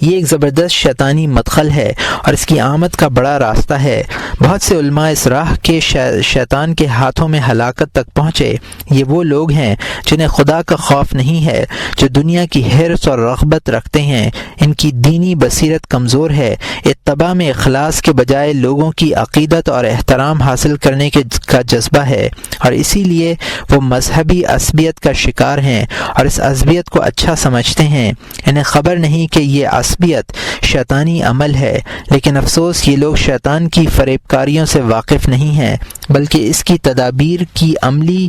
یہ ایک زبردست شیطانی مدخل ہے اور اس کی آمد کا بڑا راستہ ہے۔ بہت سے علماء اس راہ کے شیطان کے ہاتھوں میں ہلاکت تک پہنچے۔ یہ وہ لوگ ہیں جنہیں خدا کا خوف نہیں ہے، جو دنیا کی حرص اور رغبت رکھتے ہیں، ان کی دینی بصیرت کمزور ہے، اتباع میں اخلاص کے بجائے لوگوں کی عقیدت اور احترام حاصل کرنے کا جذبہ ہے، اور اسی لیے وہ مذہبی عصبیت کا شکار ہیں اور اس عصبیت کو اچھا سمجھتے ہیں۔ انہیں خبر نہیں کہ یہ عصبیت شیطانی عمل ہے، لیکن افسوس یہ لوگ شیطان کی فریب کاریوں سے واقف نہیں ہیں بلکہ اس کی تدابیر کی عملی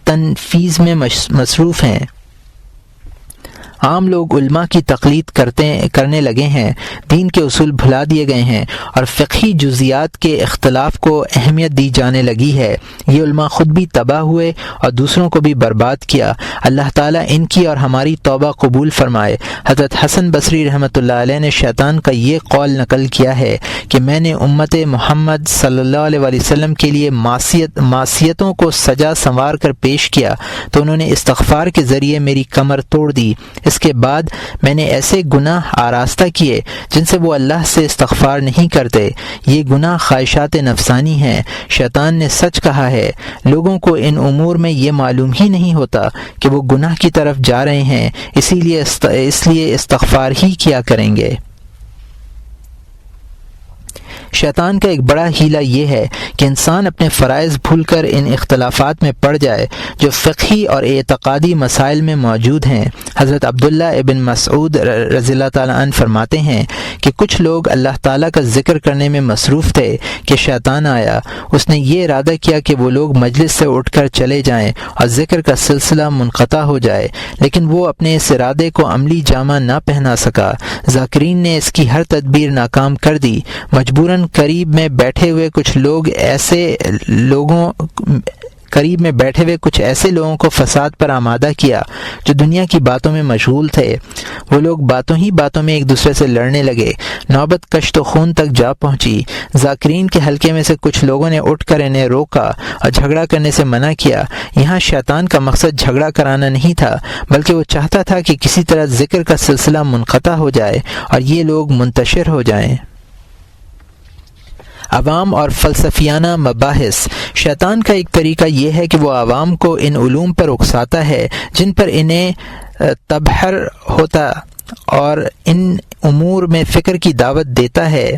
تنفیذ میں مصروف ہیں۔ عام لوگ علماء کی تقلید کرنے لگے ہیں، دین کے اصول بھلا دیے گئے ہیں اور فقہی جزیات کے اختلاف کو اہمیت دی جانے لگی ہے۔ یہ علماء خود بھی تباہ ہوئے اور دوسروں کو بھی برباد کیا۔ اللہ تعالیٰ ان کی اور ہماری توبہ قبول فرمائے۔ حضرت حسن بصری رحمۃ اللہ علیہ نے شیطان کا یہ قول نقل کیا ہے کہ میں نے امت محمد صلی اللہ علیہ وسلم کے لیے معصیتوں کو سجا سنوار کر پیش کیا تو انہوں نے استغفار کے ذریعے میری کمر توڑ دی۔ اس کے بعد میں نے ایسے گناہ آراستہ کیے جن سے وہ اللہ سے استغفار نہیں کرتے۔ یہ گناہ خواہشات نفسانی ہیں۔ شیطان نے سچ کہا ہے، لوگوں کو ان امور میں یہ معلوم ہی نہیں ہوتا کہ وہ گناہ کی طرف جا رہے ہیں، اس لیے استغفار ہی کیا کریں گے۔ شیطان کا ایک بڑا ہیلہ یہ ہے کہ انسان اپنے فرائض بھول کر ان اختلافات میں پڑ جائے جو فقہی اور اعتقادی مسائل میں موجود ہیں۔ حضرت عبداللہ ابن مسعود رضی اللہ تعالیٰ عنہ فرماتے ہیں کہ کچھ لوگ اللہ تعالیٰ کا ذکر کرنے میں مصروف تھے کہ شیطان آیا۔ اس نے یہ ارادہ کیا کہ وہ لوگ مجلس سے اٹھ کر چلے جائیں اور ذکر کا سلسلہ منقطع ہو جائے، لیکن وہ اپنے اس ارادے کو عملی جامہ نہ پہنا سکا۔ ذاکرین نے اس کی ہر تدبیر ناکام کر دی۔ مجبوراً قریب میں بیٹھے ہوئے کچھ ایسے لوگوں کو فساد پر آمادہ کیا جو دنیا کی باتوں میں مشغول تھے۔ وہ لوگ باتوں ہی باتوں میں ایک دوسرے سے لڑنے لگے، نوبت کشت و خون تک جا پہنچی۔ ذاکرین کے حلقے میں سے کچھ لوگوں نے اٹھ کر انہیں روکا اور جھگڑا کرنے سے منع کیا۔ یہاں شیطان کا مقصد جھگڑا کرانا نہیں تھا بلکہ وہ چاہتا تھا کہ کسی طرح ذکر کا سلسلہ منقطع ہو جائے اور یہ لوگ منتشر ہو جائیں۔ عوام اور فلسفیانہ مباحث۔ شیطان کا ایک طریقہ یہ ہے کہ وہ عوام کو ان علوم پر اکساتا ہے جن پر انہیں تبحر ہوتا اور ان امور میں فکر کی دعوت دیتا ہے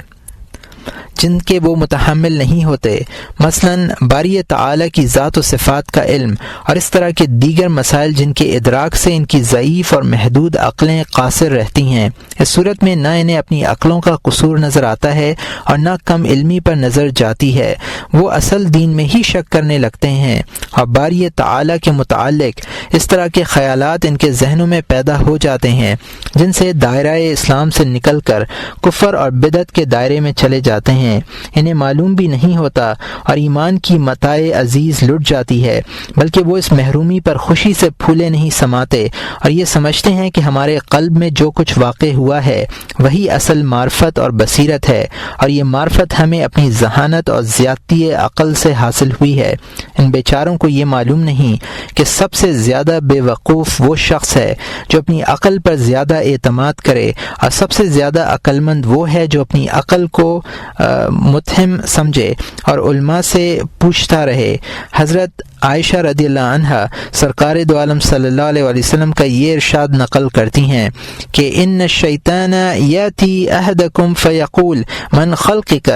جن کے وہ متحمل نہیں ہوتے، مثلاً باری تعالیٰ کی ذات و صفات کا علم اور اس طرح کے دیگر مسائل جن کے ادراک سے ان کی ضعیف اور محدود عقلیں قاصر رہتی ہیں۔ اس صورت میں نہ انہیں اپنی عقلوں کا قصور نظر آتا ہے اور نہ کم علمی پر نظر جاتی ہے، وہ اصل دین میں ہی شک کرنے لگتے ہیں، اور باری تعالیٰ کے متعلق اس طرح کے خیالات ان کے ذہنوں میں پیدا ہو جاتے ہیں جن سے دائرہ اسلام سے نکل کر کفر اور بدعت کے دائرے میں چلے جاتے ہیں۔ انہیں معلوم بھی نہیں ہوتا اور ایمان کی متاع عزیز لٹ جاتی ہے، بلکہ وہ اس محرومی پر خوشی سے پھولے نہیں سماتے اور یہ سمجھتے ہیں کہ ہمارے قلب میں جو کچھ واقع ہوا ہے وہی اصل معرفت اور بصیرت ہے، اور یہ معرفت ہمیں اپنی ذہانت اور زیادتی عقل سے حاصل ہوئی ہے۔ ان بیچاروں کو یہ معلوم نہیں کہ سب سے زیادہ بے وقوف وہ شخص ہے جو اپنی عقل پر زیادہ اعتماد کرے، اور سب سے زیادہ عقل مند وہ ہے جو اپنی عقل کو متہم سمجھے اور علماء سے پوچھتا رہے۔ حضرت عائشہ رضی اللہ عنہ سرکار دو عالم صلی اللہ علیہ وسلم کا یہ ارشاد نقل کرتی ہیں کہ ان الشیطان یاتی احدکم فیقول من خلقک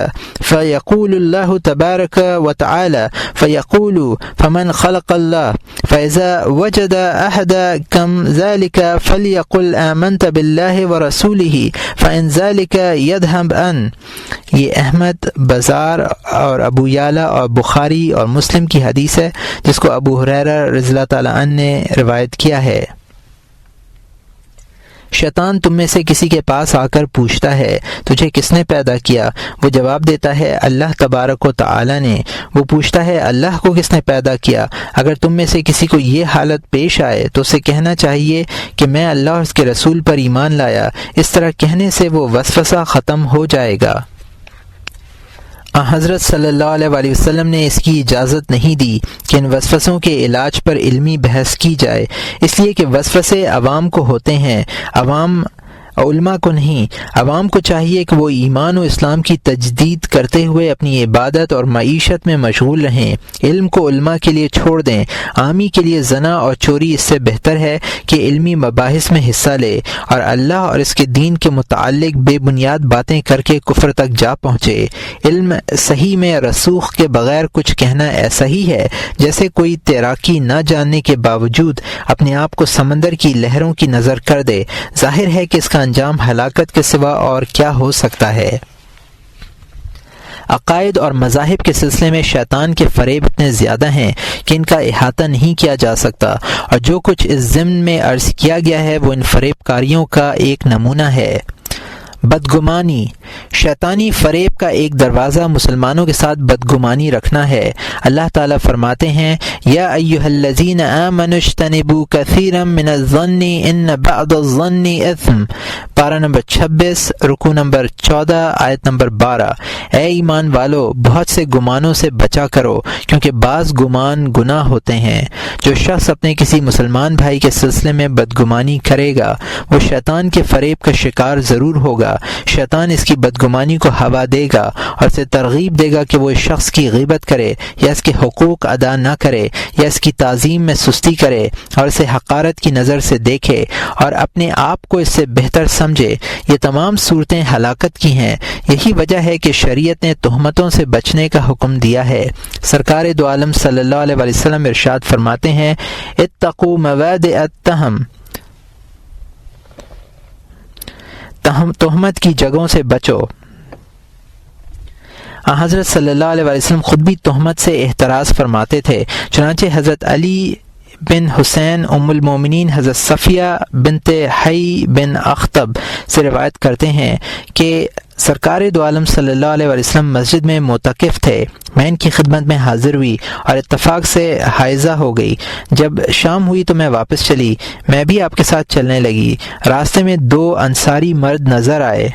فیقول اللہ تبارک وتعالی فیقول فمن خلق اللہ فاذا وجد احدکم ذلك فلیقل آمنت باللہ ورسولہ فان ذلك یذهب ان۔ یہ احمد، بزار اور ابو یعلی اور بخاری اور مسلم کی حدیث ہے جس کو ابو ہریرہ رضی اللہ تعالی عنہ نے روایت کیا ہے۔ شیطان تم میں سے کسی کے پاس آ کر پوچھتا ہے تجھے کس نے پیدا کیا؟ وہ جواب دیتا ہے اللہ تبارک و تعالی نے۔ وہ پوچھتا ہے اللہ کو کس نے پیدا کیا؟ اگر تم میں سے کسی کو یہ حالت پیش آئے تو اسے کہنا چاہیے کہ میں اللہ اور اس کے رسول پر ایمان لایا۔ اس طرح کہنے سے وہ وسوسہ ختم ہو جائے گا۔ حضرت صلی اللہ علیہ وسلم نے اس کی اجازت نہیں دی کہ ان وسوسوں کے علاج پر علمی بحث کی جائے، اس لیے کہ وسوسے عوام کو ہوتے ہیں، عوام علماء کو نہیں۔ عوام کو چاہیے کہ وہ ایمان و اسلام کی تجدید کرتے ہوئے اپنی عبادت اور معیشت میں مشغول رہیں، علم کو علماء کے لیے چھوڑ دیں۔ عامی کے لیے زنا اور چوری اس سے بہتر ہے کہ علمی مباحث میں حصہ لے اور اللہ اور اس کے دین کے متعلق بے بنیاد باتیں کر کے کفر تک جا پہنچے۔ علم صحیح میں رسوخ کے بغیر کچھ کہنا ایسا ہی ہے جیسے کوئی تیراکی نہ جاننے کے باوجود اپنے آپ کو سمندر کی لہروں کی نظر کر دے۔ ظاہر ہے کہ اس کا انجام ہلاکت کے سوا اور کیا ہو سکتا ہے۔ عقائد اور مذاہب کے سلسلے میں شیطان کے فریب اتنے زیادہ ہیں کہ ان کا احاطہ نہیں کیا جا سکتا، اور جو کچھ اس ضمن میں عرض کیا گیا ہے وہ ان فریب کاریوں کا ایک نمونہ ہے۔ بدگمانی، شیطانی فریب کا ایک دروازہ مسلمانوں کے ساتھ بدگمانی رکھنا ہے۔ اللہ تعالیٰ فرماتے ہیں یا ایھا الذین آمنوا اجتنبوا کثیرا من الظن ان بعض الظن اثم، پارہ نمبر 26 رکوع نمبر 14 آیت نمبر 12۔ اے ایمان والو، بہت سے گمانوں سے بچا کرو کیونکہ بعض گمان گناہ ہوتے ہیں۔ جو شخص اپنے کسی مسلمان بھائی کے سلسلے میں بدگمانی کرے گا وہ شیطان کے فریب کا شکار ضرور ہوگا۔ شیطان اس کی بدگمانی کو ہوا دے گا اور اسے ترغیب دے گا کہ وہ اس شخص کی غیبت کرے یا اس کے حقوق ادا نہ کرے یا اس کی تعظیم میں سستی کرے اور اسے حقارت کی نظر سے دیکھے اور اپنے آپ کو اس سے بہتر سمجھے۔ یہ تمام صورتیں ہلاکت کی ہیں۔ یہی وجہ ہے کہ شریعت نے تہمتوں سے بچنے کا حکم دیا ہے۔ سرکار دو عالم صلی اللہ علیہ وسلم ارشاد فرماتے ہیں اتقوا موادع التہم، تہمت کی جگہوں سے بچو۔ حضرت صلی اللہ علیہ وسلم خود بھی تہمت سے احتراز فرماتے تھے، چنانچہ حضرت علی بن حسین ام المومنین حضرت صفیہ بنت حی بن اخطب سے روایت کرتے ہیں کہ سرکار دو عالم صلی اللہ علیہ وسلم مسجد میں معتکف تھے۔ میں ان کی خدمت میں حاضر ہوئی اور اتفاق سے حائضہ ہو گئی۔ جب شام ہوئی تو میں واپس چلی، میں بھی آپ کے ساتھ چلنے لگی۔ راستے میں دو انصاری مرد نظر آئے،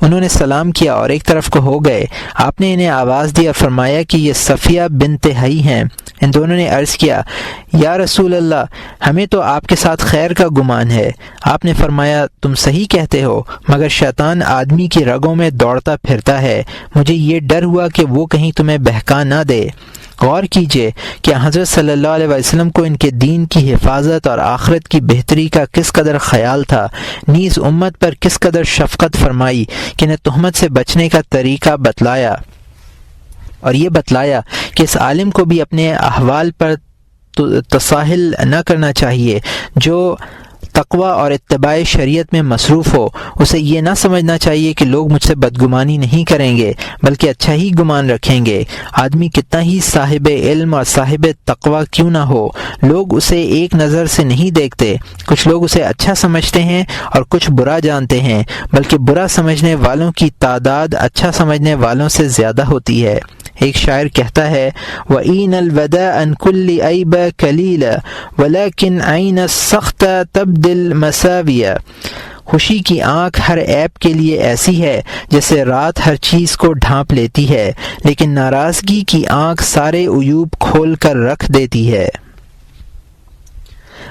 انہوں نے سلام کیا اور ایک طرف کو ہو گئے۔ آپ نے انہیں آواز دی اور فرمایا کہ یہ صفیہ بنت حی ہیں۔ ان دونوں نے عرض کیا یا رسول اللہ، ہمیں تو آپ کے ساتھ خیر کا گمان ہے۔ آپ نے فرمایا تم صحیح کہتے ہو، مگر شیطان آدمی کی رگوں میں دوڑتا پھرتا ہے، مجھے یہ ڈر ہوا کہ وہ کہیں تمہیں بہکا نہ دے۔ غور کیجئے کہ حضرت صلی اللہ علیہ وسلم کو ان کے دین کی حفاظت اور آخرت کی بہتری کا کس قدر خیال تھا، نیز امت پر کس قدر شفقت فرمائی کہ انہیں تہمت سے بچنے کا طریقہ بتلایا، اور یہ بتلایا کہ اس عالم کو بھی اپنے احوال پر تساہل نہ کرنا چاہیے۔ جو تقوی اور اتباع شریعت میں مصروف ہو اسے یہ نہ سمجھنا چاہیے کہ لوگ مجھ سے بدگمانی نہیں کریں گے بلکہ اچھا ہی گمان رکھیں گے۔ آدمی کتنا ہی صاحب علم اور صاحب تقوی کیوں نہ ہو، لوگ اسے ایک نظر سے نہیں دیکھتے۔ کچھ لوگ اسے اچھا سمجھتے ہیں اور کچھ برا جانتے ہیں، بلکہ برا سمجھنے والوں کی تعداد اچھا سمجھنے والوں سے زیادہ ہوتی ہے۔ ایک شاعر کہتا ہے وَإِنَ الْوَدَاءَ عَنْ كُلِّ عَيْبٍ قَلِيلٌ وَلَكِنْ عَيْنَ السَّخْطِ تَبْدِي الْمَسَاوِيَ۔ خوشی کی آنکھ ہر عیب کے لیے ایسی ہے جیسے رات ہر چیز کو ڈھانپ لیتی ہے، لیکن ناراضگی کی آنکھ سارے عیوب کھول کر رکھ دیتی ہے۔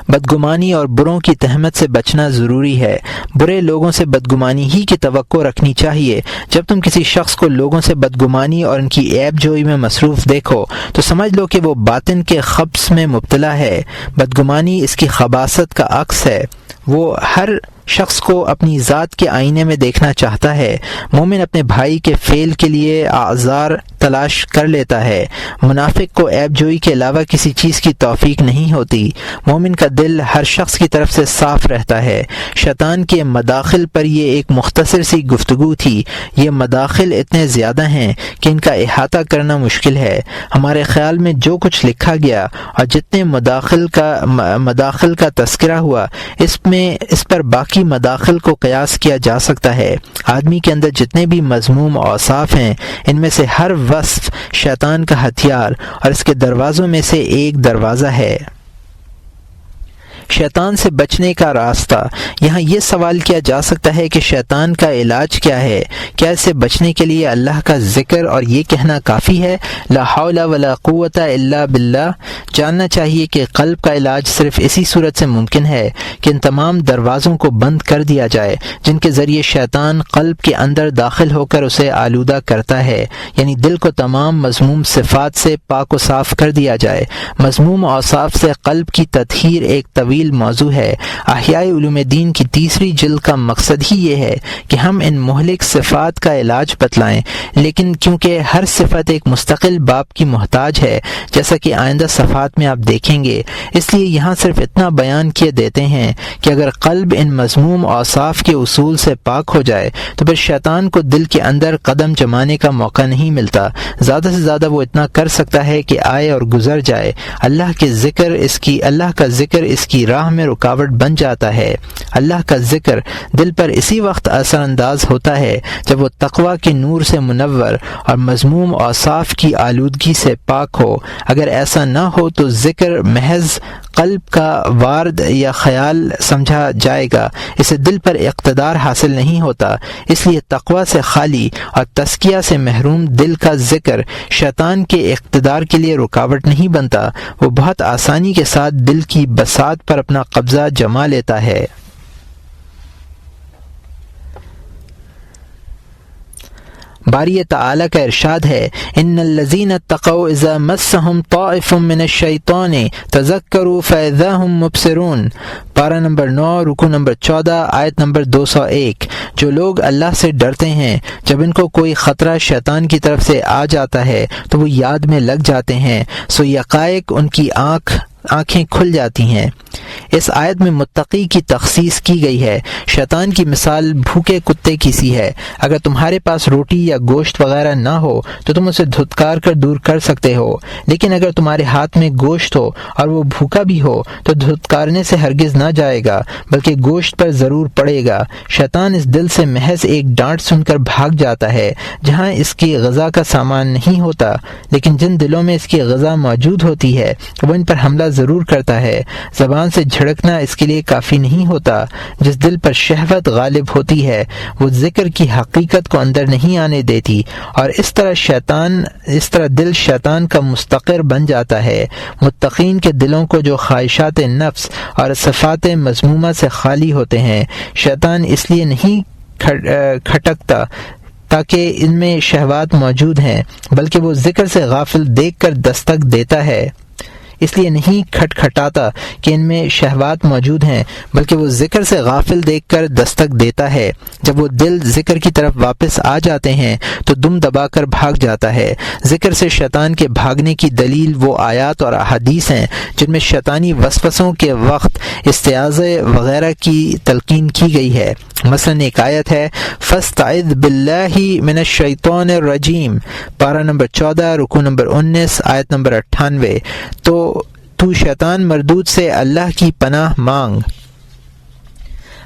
بدگمانی اور بروں کی تہمت سے بچنا ضروری ہے۔ برے لوگوں سے بدگمانی ہی کی توقع رکھنی چاہیے۔ جب تم کسی شخص کو لوگوں سے بدگمانی اور ان کی عیب جوئی میں مصروف دیکھو تو سمجھ لو کہ وہ باطن کے خبث میں مبتلا ہے۔ بدگمانی اس کی خباثت کا عکس ہے۔ وہ ہر شخص کو اپنی ذات کے آئینے میں دیکھنا چاہتا ہے۔ مومن اپنے بھائی کے فعل کے لیے اعذار تلاش کر لیتا ہے۔ منافق کو عیب جوئی کے علاوہ کسی چیز کی توفیق نہیں ہوتی۔ مومن کا دل ہر شخص کی طرف سے صاف رہتا ہے۔ شیطان کے مداخل پر یہ ایک مختصر سی گفتگو تھی۔ یہ مداخل اتنے زیادہ ہیں کہ ان کا احاطہ کرنا مشکل ہے۔ ہمارے خیال میں جو کچھ لکھا گیا اور جتنے مداخل کا تذکرہ ہوا اس پر باقی مداخل کو قیاس کیا جا سکتا ہے۔ آدمی کے اندر جتنے بھی مذموم اوصاف ہیں ان میں سے ہر وصف شیطان کا ہتھیار اور اس کے دروازوں میں سے ایک دروازہ ہے۔ شیطان سے بچنے کا راستہ۔ یہاں یہ سوال کیا جا سکتا ہے کہ شیطان کا علاج کیا ہے؟ کیا اس سے بچنے کے لیے اللہ کا ذکر اور یہ کہنا کافی ہے لا حول ولا قوت الا باللہ؟ جاننا چاہیے کہ قلب کا علاج صرف اسی صورت سے ممکن ہے کہ ان تمام دروازوں کو بند کر دیا جائے جن کے ذریعے شیطان قلب کے اندر داخل ہو کر اسے آلودہ کرتا ہے، یعنی دل کو تمام مذموم صفات سے پاک و صاف کر دیا جائے۔ مذموم اوصاف سے قلب کی تطہیر ایک طویل موضوع ہے۔ احیاء علوم دین کی 3 جلد کا مقصد ہی یہ ہے کہ ہم ان مہلک صفات کا علاج بتلائیں، لیکن کیونکہ ہر صفت ایک مستقل باب کی محتاج ہے جیسا کہ آئندہ صفحات میں آپ دیکھیں گے، اس لیے یہاں صرف اتنا بیان کیے دیتے ہیں کہ اگر قلب ان مذموم اوصاف کے اصول سے پاک ہو جائے تو پھر شیطان کو دل کے اندر قدم جمانے کا موقع نہیں ملتا۔ زیادہ سے زیادہ وہ اتنا کر سکتا ہے کہ آئے اور گزر جائے۔ اللہ کا ذکر اس کی راہ میں رکاوٹ بن جاتا ہے۔ اللہ کا ذکر دل پر اسی وقت اثر انداز ہوتا ہے جب وہ تقوی کے نور سے منور اور مذموم اوصاف کی آلودگی سے پاک ہو۔ اگر ایسا نہ ہو تو ذکر محض قلب کا وارد یا خیال سمجھا جائے گا، اسے دل پر اقتدار حاصل نہیں ہوتا۔ اس لیے تقوی سے خالی اور تزکیہ سے محروم دل کا ذکر شیطان کے اقتدار کے لیے رکاوٹ نہیں بنتا، وہ بہت آسانی کے ساتھ دل کی بساط پر اپنا قبضہ جما لیتا ہے۔ باری تعالیٰ کا ارشاد ہے ان الذین اتقوا اذا مسهم طائف من الشیطان تذکروا فاذا هم مبصرون، پارہ نمبر 9 رکوع نمبر 14 آیت نمبر 201۔ جو لوگ اللہ سے ڈرتے ہیں جب ان کو کوئی خطرہ شیطان کی طرف سے آ جاتا ہے تو وہ یاد میں لگ جاتے ہیں، سو یکایک ان کی آنکھیں کھل جاتی ہیں۔ اس آیت میں متقی کی تخصیص کی گئی ہے۔ شیطان کی مثال بھوکے کتے کی سی ہے۔ اگر تمہارے پاس روٹی یا گوشت وغیرہ نہ ہو تو تم اسے دھتکار کر دور کر سکتے ہو، لیکن اگر تمہارے ہاتھ میں گوشت ہو اور وہ بھوکا بھی ہو تو دھتکارنے سے ہرگز نہ جائے گا بلکہ گوشت پر ضرور پڑے گا۔ شیطان اس دل سے محض ایک ڈانٹ سن کر بھاگ جاتا ہے جہاں اس کی غذا کا سامان نہیں ہوتا، لیکن جن دلوں میں اس کی غذا موجود ہوتی ہے وہ ان پر حملہ ضرور کرتا ہے۔ زبان سے جھڑکنا اس کے لیے کافی نہیں ہوتا۔ جس دل پر شہوت غالب ہوتی ہے وہ ذکر کی حقیقت کو اندر نہیں آنے دیتی، اور اس طرح دل شیطان کا مستقر بن جاتا ہے۔ متقین کے دلوں کو جو خواہشات نفس اور صفات مذمومہ سے خالی ہوتے ہیں، شیطان اس لیے نہیں کھٹکتا تاکہ ان میں شہوات موجود ہیں، بلکہ وہ ذکر سے غافل دیکھ کر دستک دیتا ہے، اس لیے نہیں کھٹکھٹاتا کہ ان میں شہوات موجود ہیں، بلکہ وہ ذکر سے غافل دیکھ کر دستک دیتا ہے۔ جب وہ دل ذکر کی طرف واپس آ جاتے ہیں تو دم دبا کر بھاگ جاتا ہے۔ ذکر سے شیطان کے بھاگنے کی دلیل وہ آیات اور احادیث ہیں جن میں شیطانی وسوسوں کے وقت استعاذہ وغیرہ کی تلقین کی گئی ہے۔ مثلاً ایک آیت ہے فاستعذ باللہ من الشیطان الرجیم، پارہ نمبر 14 رکوع نمبر 19 آیت نمبر 98، تو شیطان مردود سے اللہ کی پناہ مانگ۔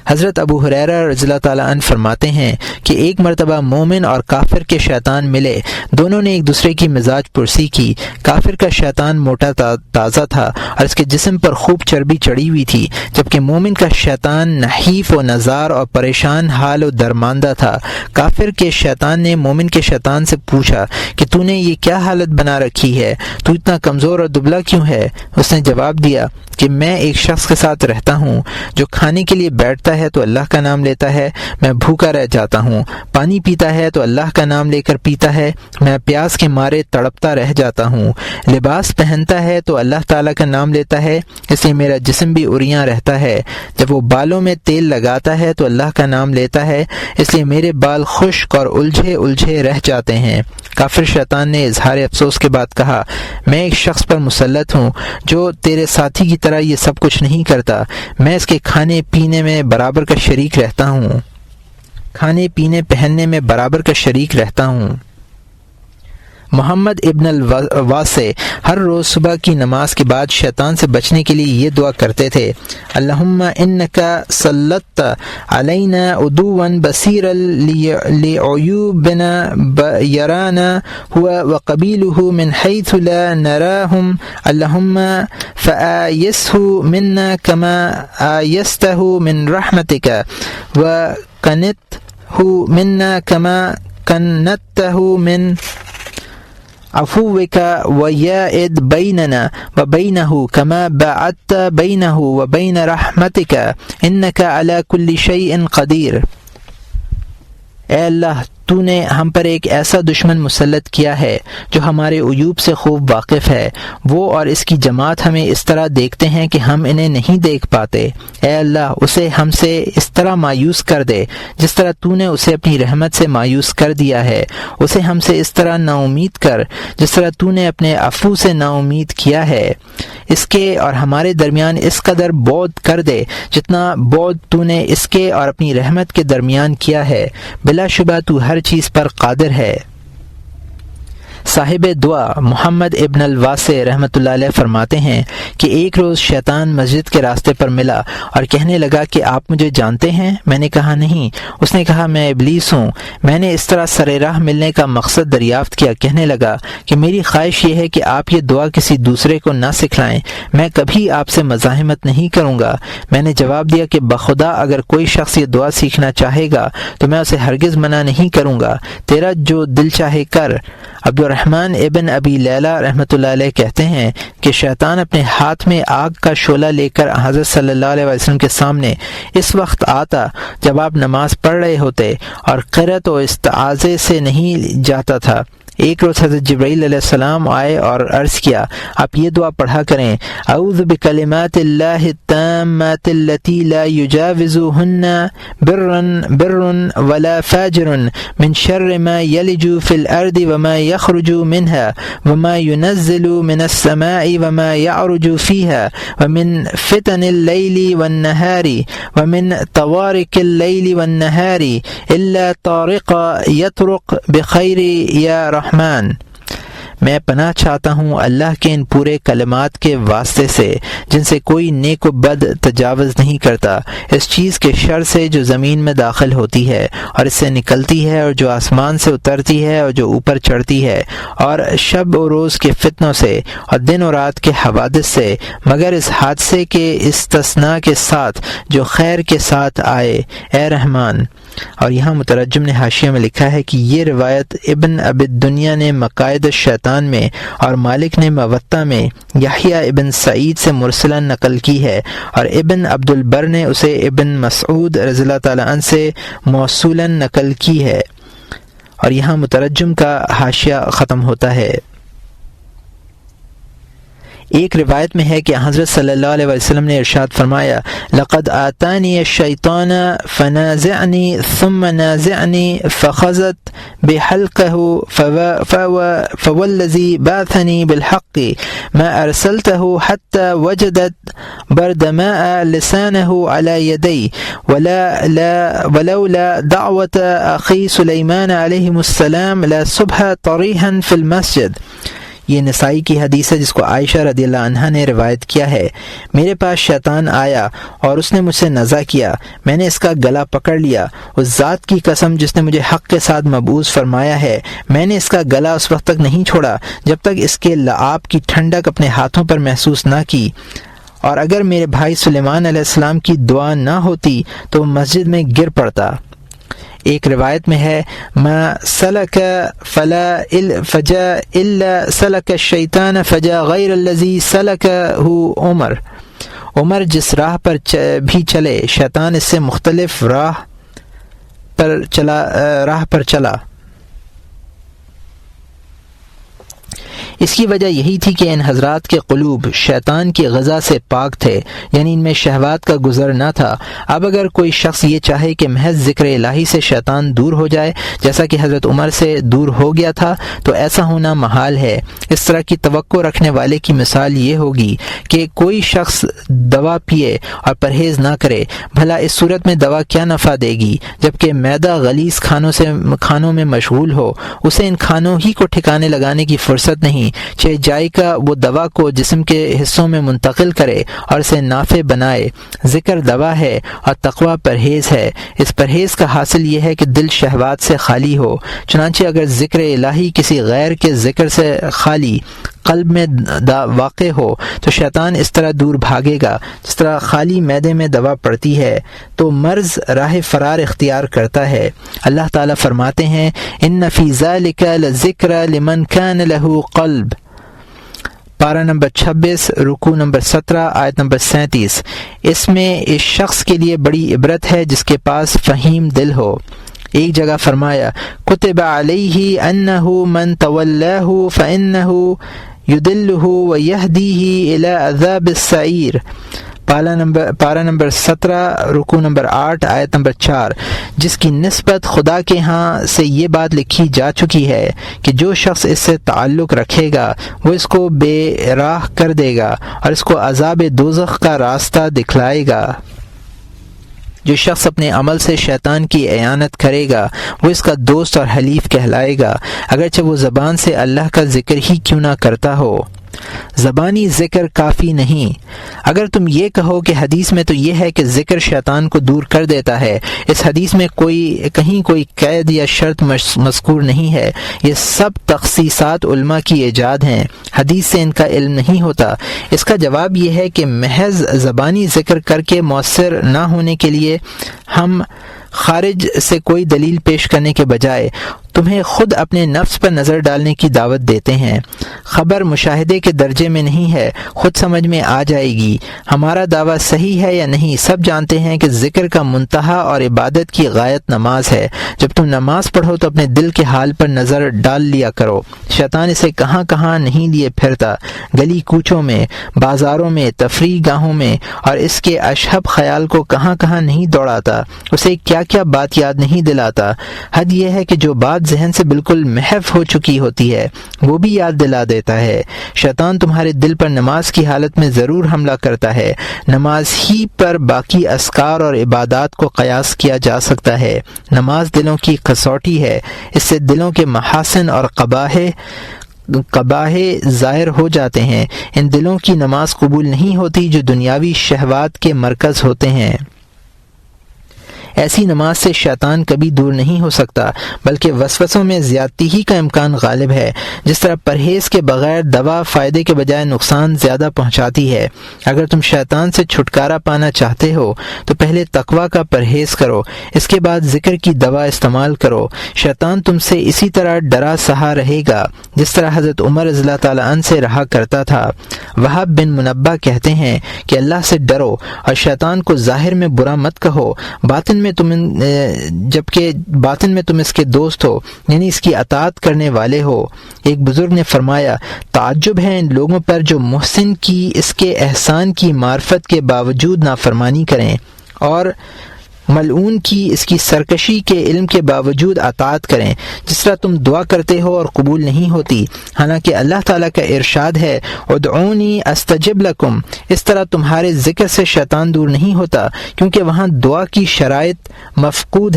حضرت ابو ہریرہ رضی اللہ تعالیٰ عنہ فرماتے ہیں کہ ایک مرتبہ مومن اور کافر کے شیطان ملے، دونوں نے ایک دوسرے کی مزاج پرسی کی۔ کافر کا شیطان موٹا تازہ تھا اور اس کے جسم پر خوب چربی چڑھی ہوئی تھی، جبکہ مومن کا شیطان نحیف و نزار اور پریشان حال و درماندہ تھا۔ کافر کے شیطان نے مومن کے شیطان سے پوچھا کہ تو نے یہ کیا حالت بنا رکھی ہے، تو اتنا کمزور اور دبلا کیوں ہے؟ اس نے جواب دیا کہ میں ایک شخص کے ساتھ رہتا ہوں جو کھانے کے لیے بیٹھتا ہے تو اللہ کا نام لیتا ہے، میں بھوکا رہ جاتا ہوں، پانی پیتا ہے تو اللہ کا نام لے کر پیتا ہے، میں پیاس کے مارے تڑپتا رہ جاتا ہوں، لباس پہنتا ہے تو اللہ تعالیٰ کا نام لیتا ہے، اس لیے میرا جسم بھی عریاں رہتا ہے، جب وہ بالوں میں تیل لگاتا ہے تو اللہ کا نام لیتا ہے، اس لیے میرے بال خشک اور الجھے رہ جاتے ہیں۔ کافر شیطان نے اظہار افسوس کے بعد کہا، میں ایک شخص پر مسلط ہوں جو تیرے ساتھی کی طرح یہ سب کچھ نہیں کرتا، میں اس کے کھانے پینے میں برابر کا شریک رہتا ہوں، کھانے پینے پہننے میں برابر کا شریک رہتا ہوں۔ محمد ابن الواسع ہر روز صبح کی نماز کے بعد شیطان سے بچنے کے لیے یہ دعا کرتے تھے، اللہم انکا سلطت علینا عدوا بصیرا لعیوبنا یرانا هو وقبیلہ من حیث لا نراہم، اللہم فآیسہ منا کما آیستہ من رحمتک وقنتہ منا کما کنتہ من عفوك ويائد بيننا وبينه كما بعدت بينه وبين رحمتك إنك على كل شيء قدير۔ اے اللہ، تو نے ہم پر ایک ایسا دشمن مسلط کیا ہے جو ہمارے عیوب سے خوب واقف ہے، وہ اور اس کی جماعت ہمیں اس طرح دیکھتے ہیں کہ ہم انہیں نہیں دیکھ پاتے۔ اے اللہ، اسے ہم سے اس طرح مایوس کر دے جس طرح تو نے اسے اپنی رحمت سے مایوس کر دیا ہے، اسے ہم سے اس طرح نا امید کر جس طرح تو نے اپنے عفو سے نا امید کیا ہے، اس کے اور ہمارے درمیان اس قدر بعد کر دے جتنا بعد تو نے اس کے اور اپنی رحمت کے درمیان کیا ہے، بلا شبہ تو ہر چیز پر قادر ہے۔ صاحب دعا محمد ابن الواسع رحمۃ اللہ علیہ فرماتے ہیں کہ ایک روز شیطان مسجد کے راستے پر ملا اور کہنے لگا کہ آپ مجھے جانتے ہیں؟ میں نے کہا نہیں۔ اس نے کہا میں ابلیس ہوں۔ میں نے اس طرح سر راہ ملنے کا مقصد دریافت کیا۔ کہنے لگا کہ میری خواہش یہ ہے کہ آپ یہ دعا کسی دوسرے کو نہ سکھلائیں، میں کبھی آپ سے مزاحمت نہیں کروں گا۔ میں نے جواب دیا کہ بخدا اگر کوئی شخص یہ دعا سیکھنا چاہے گا تو میں اسے ہرگز منع نہیں کروں گا، تیرا جو دل چاہے کر۔ عبد الرحمن ابن ابی لیلہ رحمۃ اللہ علیہ کہتے ہیں کہ شیطان اپنے ہاتھ میں آگ کا شعلہ لے کر حضرت صلی اللہ علیہ وسلم کے سامنے اس وقت آتا جب آپ نماز پڑھ رہے ہوتے اور قرأت و استعاذے سے نہیں جاتا تھا۔ ایک روز حضرت جبرائیل علیہ السلام آئے اور عرض کیا آپ یہ دعا پڑھا کریں، اعوذ بکلمات اللہ التامات التی لا یجاوزہن بر ولا فاجر من شر ما یلج فی الارض وما یخرج منها وما ينزل من السماء وما يعرج فيها ومن فتن اللیل والنہار ومن طوارق اللیل والنہار الا طارق یطرق بخیر یا رحمان۔ میں پناہ چاہتا ہوں اللہ کے ان پورے کلمات کے واسطے سے جن سے کوئی نیک و بد تجاوز نہیں کرتا، اس چیز کے شر سے جو زمین میں داخل ہوتی ہے اور اس سے نکلتی ہے، اور جو آسمان سے اترتی ہے اور جو اوپر چڑھتی ہے، اور شب و روز کے فتنوں سے اور دن و رات کے حوادث سے، مگر اس حادثے کے استثناء کے ساتھ جو خیر کے ساتھ آئے، اے رحمان۔ اور یہاں مترجم نے حاشیہ میں لکھا ہے کہ یہ روایت ابن ابی الدنیا نے مقائد الشیطان میں اور مالک نے موطا میں یحییٰ ابن سعید سے مرسلا نقل کی ہے، اور ابن عبد البر نے اسے ابن مسعود رضی اللہ تعالی عنہ سے موصولا نقل کی ہے۔ اور یہاں مترجم کا حاشیہ ختم ہوتا ہے۔ ایک روایت میں ہے کہ حضرت صلی اللہ علیہ وسلم نے ارشاد فرمایا، لقد آتانی الشیطان فنازعنی ثم نازعنی فخذت بحلقه فوالذی بعثنی بالحق ما ارسلته حتى وجدت برد ماء لسانه على يدي ولولا دعوة اخی سلیمان علیہ السلام لصبح طریحا فی المسجد۔ یہ نسائی کی حدیث ہے جس کو عائشہ رضی اللہ عنہا نے روایت کیا ہے۔ میرے پاس شیطان آیا اور اس نے مجھ سے نزع کیا، میں نے اس کا گلا پکڑ لیا، اس ذات کی قسم جس نے مجھے حق کے ساتھ مبعوث فرمایا ہے، میں نے اس کا گلا اس وقت تک نہیں چھوڑا جب تک اس کے لعاب کی ٹھنڈک اپنے ہاتھوں پر محسوس نہ کی، اور اگر میرے بھائی سلیمان علیہ السلام کی دعا نہ ہوتی تو وہ مسجد میں گر پڑتا۔ ایک روایت میں ہے، ما سلک فلا فجا الا سلک الشیطان فجا غیر الذی سلکہ عمر جس راہ پر بھی چلے شیطان اس سے مختلف راہ پر چلا۔ اس کی وجہ یہی تھی کہ ان حضرات کے قلوب شیطان کی غذا سے پاک تھے، یعنی ان میں شہوات کا گزر نہ تھا۔ اب اگر کوئی شخص یہ چاہے کہ محض ذکر الہی سے شیطان دور ہو جائے جیسا کہ حضرت عمر سے دور ہو گیا تھا تو ایسا ہونا محال ہے۔ اس طرح کی توقع رکھنے والے کی مثال یہ ہوگی کہ کوئی شخص دوا پیے اور پرہیز نہ کرے، بھلا اس صورت میں دوا کیا نفع دے گی جبکہ معدہ غلیظ کھانوں میں مشغول ہو، اسے ان کھانوں ہی کو ٹھکانے لگانے کی فرصت نہیں، چاہے جائقہ وہ دوا کو جسم کے حصوں میں منتقل کرے اور اسے نافع بنائے۔ ذکر دوا ہے اور تقوی پرہیز ہے۔ اس پرہیز کا حاصل یہ ہے کہ دل شہوات سے خالی ہو۔ چنانچہ اگر ذکر الہی کسی غیر کے ذکر سے خالی قلب میں واقع ہو تو شیطان اس طرح دور بھاگے گا جس طرح خالی معدے میں دوا پڑتی ہے تو مرض راہ فرار اختیار کرتا ہے۔ اللہ تعالیٰ فرماتے ہیں، ان فی ذلک لذکر لمن کان لہ قلب، پارہ نمبر 26 رکوع نمبر 17 آیت نمبر 37۔ اس میں اس شخص کے لیے بڑی عبرت ہے جس کے پاس فہیم دل ہو۔ ایک جگہ فرمایا، کتب علیہ انہ من تولاہ فانہ یضلہ ویہدیہ الی عذاب السعیر، پارہ نمبر 17 رکوع نمبر 8 آیت نمبر 4، جس کی نسبت خدا کے ہاں سے یہ بات لکھی جا چکی ہے کہ جو شخص اس سے تعلق رکھے گا وہ اس کو بے راہ کر دے گا اور اس کو عذاب دوزخ کا راستہ دکھلائے گا۔ جو شخص اپنے عمل سے شیطان کی اعانت کرے گا وہ اس کا دوست اور حلیف کہلائے گا، اگرچہ وہ زبان سے اللہ کا ذکر ہی کیوں نہ کرتا ہو۔ زبانی ذکر کافی نہیں۔ اگر تم یہ کہو کہ حدیث میں تو یہ ہے کہ ذکر شیطان کو دور کر دیتا ہے، اس حدیث میں کہیں کوئی قید یا شرط مذکور نہیں ہے، یہ سب تخصیصات علماء کی ایجاد ہیں، حدیث سے ان کا علم نہیں ہوتا۔ اس کا جواب یہ ہے کہ محض زبانی ذکر کر کے مؤثر نہ ہونے کے لیے ہم خارج سے کوئی دلیل پیش کرنے کے بجائے تمہیں خود اپنے نفس پر نظر ڈالنے کی دعوت دیتے ہیں۔ خبر مشاہدے کے درجے میں نہیں ہے، خود سمجھ میں آ جائے گی۔ ہمارا دعویٰ صحیح ہے یا نہیں سب جانتے ہیں کہ ذکر کا منتہا اور عبادت کی غایت نماز ہے۔ جب تم نماز پڑھو تو اپنے دل کے حال پر نظر ڈال لیا کرو۔ شیطان اسے کہاں کہاں نہیں لیے پھرتا، گلی کوچوں میں، بازاروں میں، تفریح گاہوں میں، اور اس کے اشہب خیال کو کہاں کہاں نہیں دوڑاتا، اسے کیا کیا بات یاد نہیں دلاتا۔ حد یہ ہے کہ جو بات ذہن سے بالکل محو ہو چکی ہوتی ہے وہ بھی یاد دلا دیتا ہے۔ شیطان تمہارے دل پر نماز کی حالت میں ضرور حملہ کرتا ہے۔ نماز ہی پر باقی اذکار اور عبادات کو قیاس کیا جا سکتا ہے۔ نماز دلوں کی کسوٹی ہے، اس سے دلوں کے محاسن اور قباح ظاہر ہو جاتے ہیں۔ ان دلوں کی نماز قبول نہیں ہوتی جو دنیاوی شہوات کے مرکز ہوتے ہیں۔ ایسی نماز سے شیطان کبھی دور نہیں ہو سکتا بلکہ وسوسوں میں زیادتی ہی کا امکان غالب ہے۔ جس طرح پرہیز کے بغیر دوا فائدے کے بجائے نقصان زیادہ پہنچاتی ہے۔ اگر تم شیطان سے چھٹکارا پانا چاہتے ہو تو پہلے تقوی کا پرہیز کرو، اس کے بعد ذکر کی دوا استعمال کرو۔ شیطان تم سے اسی طرح ڈرا سہا رہے گا جس طرح حضرت عمر رضی اللہ تعالیٰ عنہ سے رہا کرتا تھا۔ وہاب بن منبہ کہتے ہیں کہ اللہ سے ڈرو اور شیطان کو ظاہر میں برا مت کہو، باطن باطن میں تم اس کے دوست ہو، یعنی اس کی اطاعت کرنے والے ہو۔ ایک بزرگ نے فرمایا، تعجب ہے ان لوگوں پر جو محسن کی اس کے احسان کی معرفت کے باوجود نافرمانی کریں، اور ملعون کی اس کی سرکشی کے علم کے باوجود اطاعت کریں۔ جس طرح تم دعا کرتے ہو اور قبول نہیں ہوتی، حالانکہ اللہ تعالیٰ کا ارشاد ہے ادعونی استجب لکم، اس طرح تمہارے ذکر سے شیطان دور نہیں ہوتا، کیونکہ وہاں دعا کی شرائط مفقود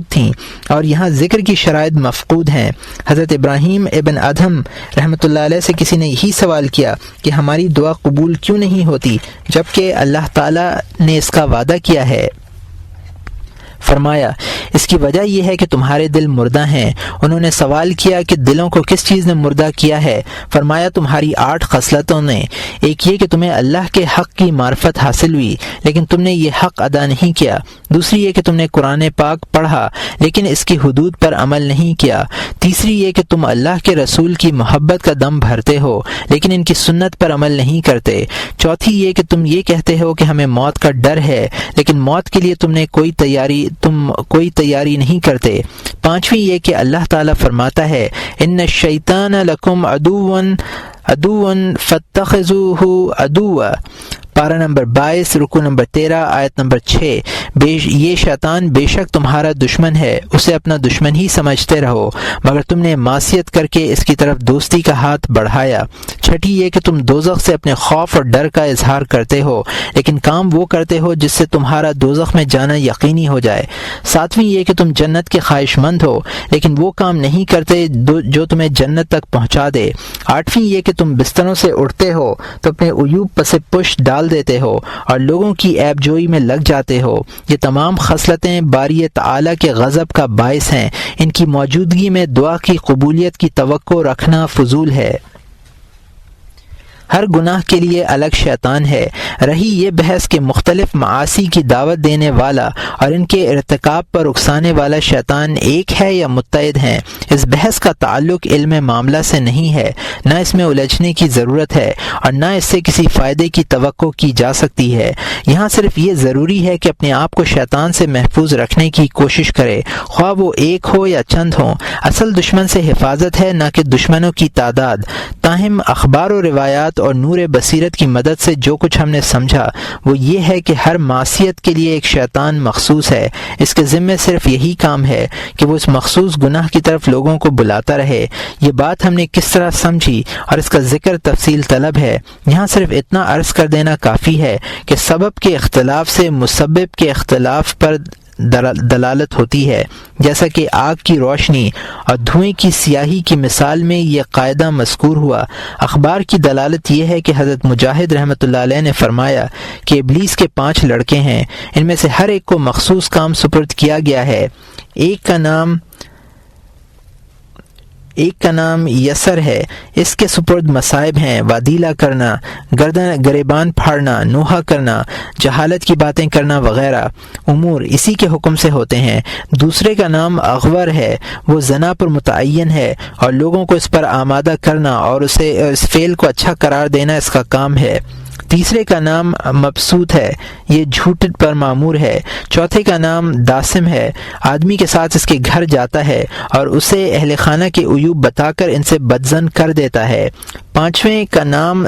تھیں اور یہاں ذکر کی شرائط مفقود ہیں۔ حضرت ابراہیم ابن ادہم رحمۃ اللہ علیہ سے کسی نے یہی سوال کیا کہ ہماری دعا قبول کیوں نہیں ہوتی جبکہ اللہ تعالیٰ نے اس کا وعدہ کیا ہے؟ فرمایا، اس کی وجہ یہ ہے کہ تمہارے دل مردہ ہیں۔ انہوں نے سوال کیا کہ دلوں کو کس چیز نے مردہ کیا ہے؟ فرمایا، تمہاری 8 خصلتوں نے۔ ایک یہ کہ تمہیں اللہ کے حق کی معرفت حاصل ہوئی لیکن تم نے یہ حق ادا نہیں کیا۔ دوسری یہ کہ تم نے قرآن پاک پڑھا لیکن اس کی حدود پر عمل نہیں کیا۔ تیسری یہ کہ تم اللہ کے رسول کی محبت کا دم بھرتے ہو لیکن ان کی سنت پر عمل نہیں کرتے۔ چوتھی یہ کہ تم یہ کہتے ہو کہ ہمیں موت کا ڈر ہے لیکن موت کے لیے تم کوئی تیاری نہیں کرتے۔ پانچویں یہ کہ اللہ تعالیٰ فرماتا ہے ان الشیطان لکم عدو فاتخذوہ عدوا، پارہ نمبر 22 رکوع نمبر 13 آیت نمبر 6۔ یہ شیطان بے شک تمہارا دشمن ہے، اسے اپنا دشمن ہی سمجھتے رہو، مگر تم نے معصیت کر کے اس کی طرف دوستی کا ہاتھ بڑھایا۔ چھٹی یہ کہ تم دوزخ سے اپنے خوف اور ڈر کا اظہار کرتے ہو لیکن کام وہ کرتے ہو جس سے تمہارا دوزخ میں جانا یقینی ہو جائے۔ ساتویں یہ کہ تم جنت کے خواہش مند ہو لیکن وہ کام نہیں کرتے جو تمہیں جنت تک پہنچا دے۔ آٹھویں یہ کہ تم بستروں سے اٹھتے ہو تو اپنے عیوب پس پشت ڈال دیتے ہو اور لوگوں کی عیب جوئی میں لگ جاتے ہو۔ یہ تمام خصلتیں باری تعالیٰ کے غضب کا باعث ہیں، ان کی موجودگی میں دعا کی قبولیت کی توقع رکھنا فضول ہے۔ ہر گناہ کے لیے الگ شیطان ہے۔ رہی یہ بحث کہ مختلف معاصی کی دعوت دینے والا اور ان کے ارتکاب پر اکسانے والا شیطان ایک ہے یا متعدد ہیں، اس بحث کا تعلق علم معاملہ سے نہیں ہے، نہ اس میں الجھنے کی ضرورت ہے اور نہ اس سے کسی فائدے کی توقع کی جا سکتی ہے۔ یہاں صرف یہ ضروری ہے کہ اپنے آپ کو شیطان سے محفوظ رکھنے کی کوشش کرے، خواہ وہ ایک ہو یا چند ہوں۔ اصل دشمن سے حفاظت ہے نہ کہ دشمنوں کی تعداد۔ تاہم اخبار و روایات اور نور بصیرت کی مدد سے جو کچھ ہم نے سمجھا وہ یہ ہے کہ ہر معصیت کے لیے ایک شیطان مخصوص ہے، اس کے ذمے صرف یہی کام ہے کہ وہ اس مخصوص گناہ کی طرف لوگوں کو بلاتا رہے۔ یہ بات ہم نے کس طرح سمجھی اور اس کا ذکر تفصیل طلب ہے، یہاں صرف اتنا عرض کر دینا کافی ہے کہ سبب کے اختلاف سے مسبب کے اختلاف پر دلالت ہوتی ہے، جیسا کہ آگ کی روشنی اور دھوئیں کی سیاہی کی مثال میں یہ قاعدہ مذکور ہوا۔ اخبار کی دلالت یہ ہے کہ حضرت مجاہد رحمۃ اللہ علیہ نے فرمایا کہ ابلیس کے 5 لڑکے ہیں، ان میں سے ہر ایک کو مخصوص کام سپرد کیا گیا ہے۔ ایک کا نام یسر ہے، اس کے سپرد مصائب ہیں، وادیلا کرنا، گریبان پھاڑنا، نوحہ کرنا، جہالت کی باتیں کرنا وغیرہ امور اسی کے حکم سے ہوتے ہیں۔ دوسرے کا نام اغور ہے، وہ زنا پر متعین ہے اور لوگوں کو اس پر آمادہ کرنا اور اسے اس فعل کو اچھا قرار دینا اس کا کام ہے۔ تیسرے کا نام مبسوط ہے، یہ جھوٹ پر معمور ہے۔ چوتھے کا نام داسم ہے، آدمی کے ساتھ اس کے گھر جاتا ہے اور اسے اہل خانہ کے عیوب بتا کر ان سے بدظن کر دیتا ہے۔ پانچویں کا نام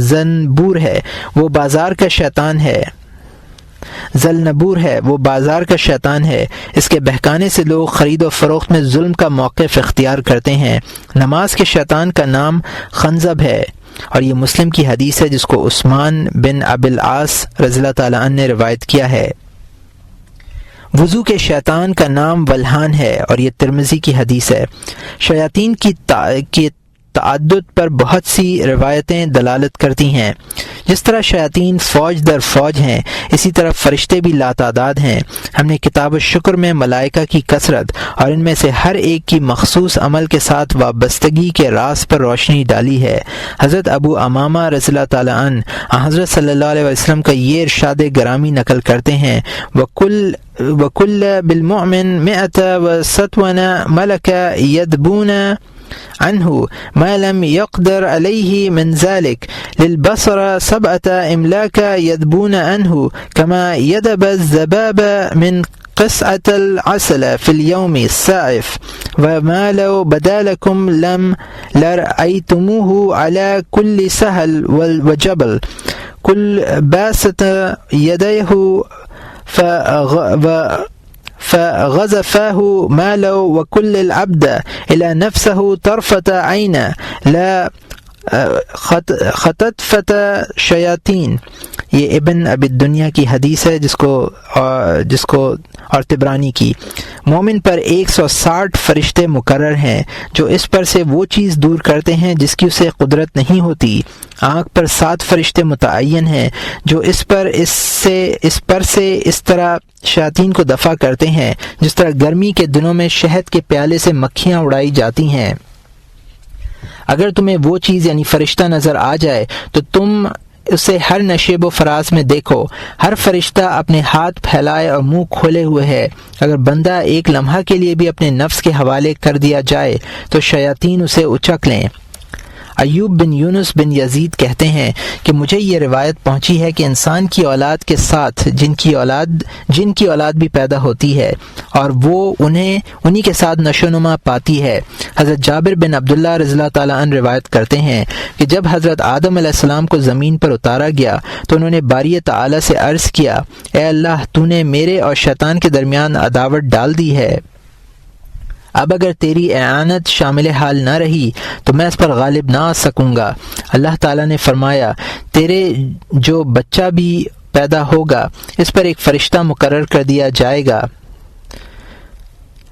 زنبور ہے، وہ بازار کا شیطان ہے۔ ذلنبور ہے، وہ بازار کا شیطان ہے، اس کے بہکانے سے لوگ خرید و فروخت میں ظلم کا موقف اختیار کرتے ہیں۔ نماز کے شیطان کا نام خنزب ہے اور یہ مسلم کی حدیث ہے جس کو عثمان بن ابی العاص رضی اللہ تعالیٰ عنہ نے روایت کیا ہے۔ وضو کے شیطان کا نام ولہان ہے اور یہ ترمذی کی حدیث ہے۔ شیاطین کی تعدد پر بہت سی روایتیں دلالت کرتی ہیں۔ جس طرح شیاطین فوج در فوج ہیں اسی طرح فرشتے بھی لاتعداد ہیں۔ ہم نے کتاب الشکر میں ملائکہ کی کثرت اور ان میں سے ہر ایک کی مخصوص عمل کے ساتھ وابستگی کے راز پر روشنی ڈالی ہے۔ حضرت ابو امامہ رضی اللہ تعالیٰ عنہ حضرت صلی اللہ علیہ وسلم کا یہ ارشاد گرامی نقل کرتے ہیں، وَكُلَّ بِالْمُؤْمِنِ 127 مَلَكَ يَدْبُونَ عنه ما لم يقدر عليه من ذلك للبصر 7 إملاك يذبون عنه كما يذب الذباب من قصعة العسل في اليوم السائف وما لو بدا لكم لم لرأيتموه على كل سهل وجبل كل باسط يديه فغزفاه ماله وكل العبد إلى نفسه طرفة عين لا خطفت شیاطین. یہ ابن ابی دنیا کی حدیث ہے جس کو اور طبرانی کی. مومن پر 160 فرشتے مقرر ہیں جو اس پر سے وہ چیز دور کرتے ہیں جس کی اسے قدرت نہیں ہوتی. آنکھ پر 7 فرشتے متعین ہیں جو اس پر سے اس طرح شیاطین کو دفع کرتے ہیں جس طرح گرمی کے دنوں میں شہد کے پیالے سے مکھیاں اڑائی جاتی ہیں. اگر تمہیں وہ چیز یعنی فرشتہ نظر آ جائے تو تم اسے ہر نشیب و فراز میں دیکھو. ہر فرشتہ اپنے ہاتھ پھیلائے اور منہ کھولے ہوئے ہے. اگر بندہ ایک لمحہ کے لیے بھی اپنے نفس کے حوالے کر دیا جائے تو شیاطین اسے اچک لیں. ایوب بن یونس بن یزید کہتے ہیں کہ مجھے یہ روایت پہنچی ہے کہ انسان کی اولاد کے ساتھ جن کی اولاد بھی پیدا ہوتی ہے اور وہ انہی کے ساتھ نشو و نما پاتی ہے. حضرت جابر بن عبداللہ رضی اللہ تعالیٰ عنہ روایت کرتے ہیں کہ جب حضرت آدم علیہ السلام کو زمین پر اتارا گیا تو انہوں نے باری تعالیٰ سے عرض کیا، اے اللہ، تو نے میرے اور شیطان کے درمیان عداوت ڈال دی ہے. اب اگر تیری اعانت شامل حال نہ رہی تو میں اس پر غالب نہ آ سکوں گا. اللہ تعالیٰ نے فرمایا، تیرے جو بچہ بھی پیدا ہوگا اس پر ایک فرشتہ مقرر کر دیا جائے گا.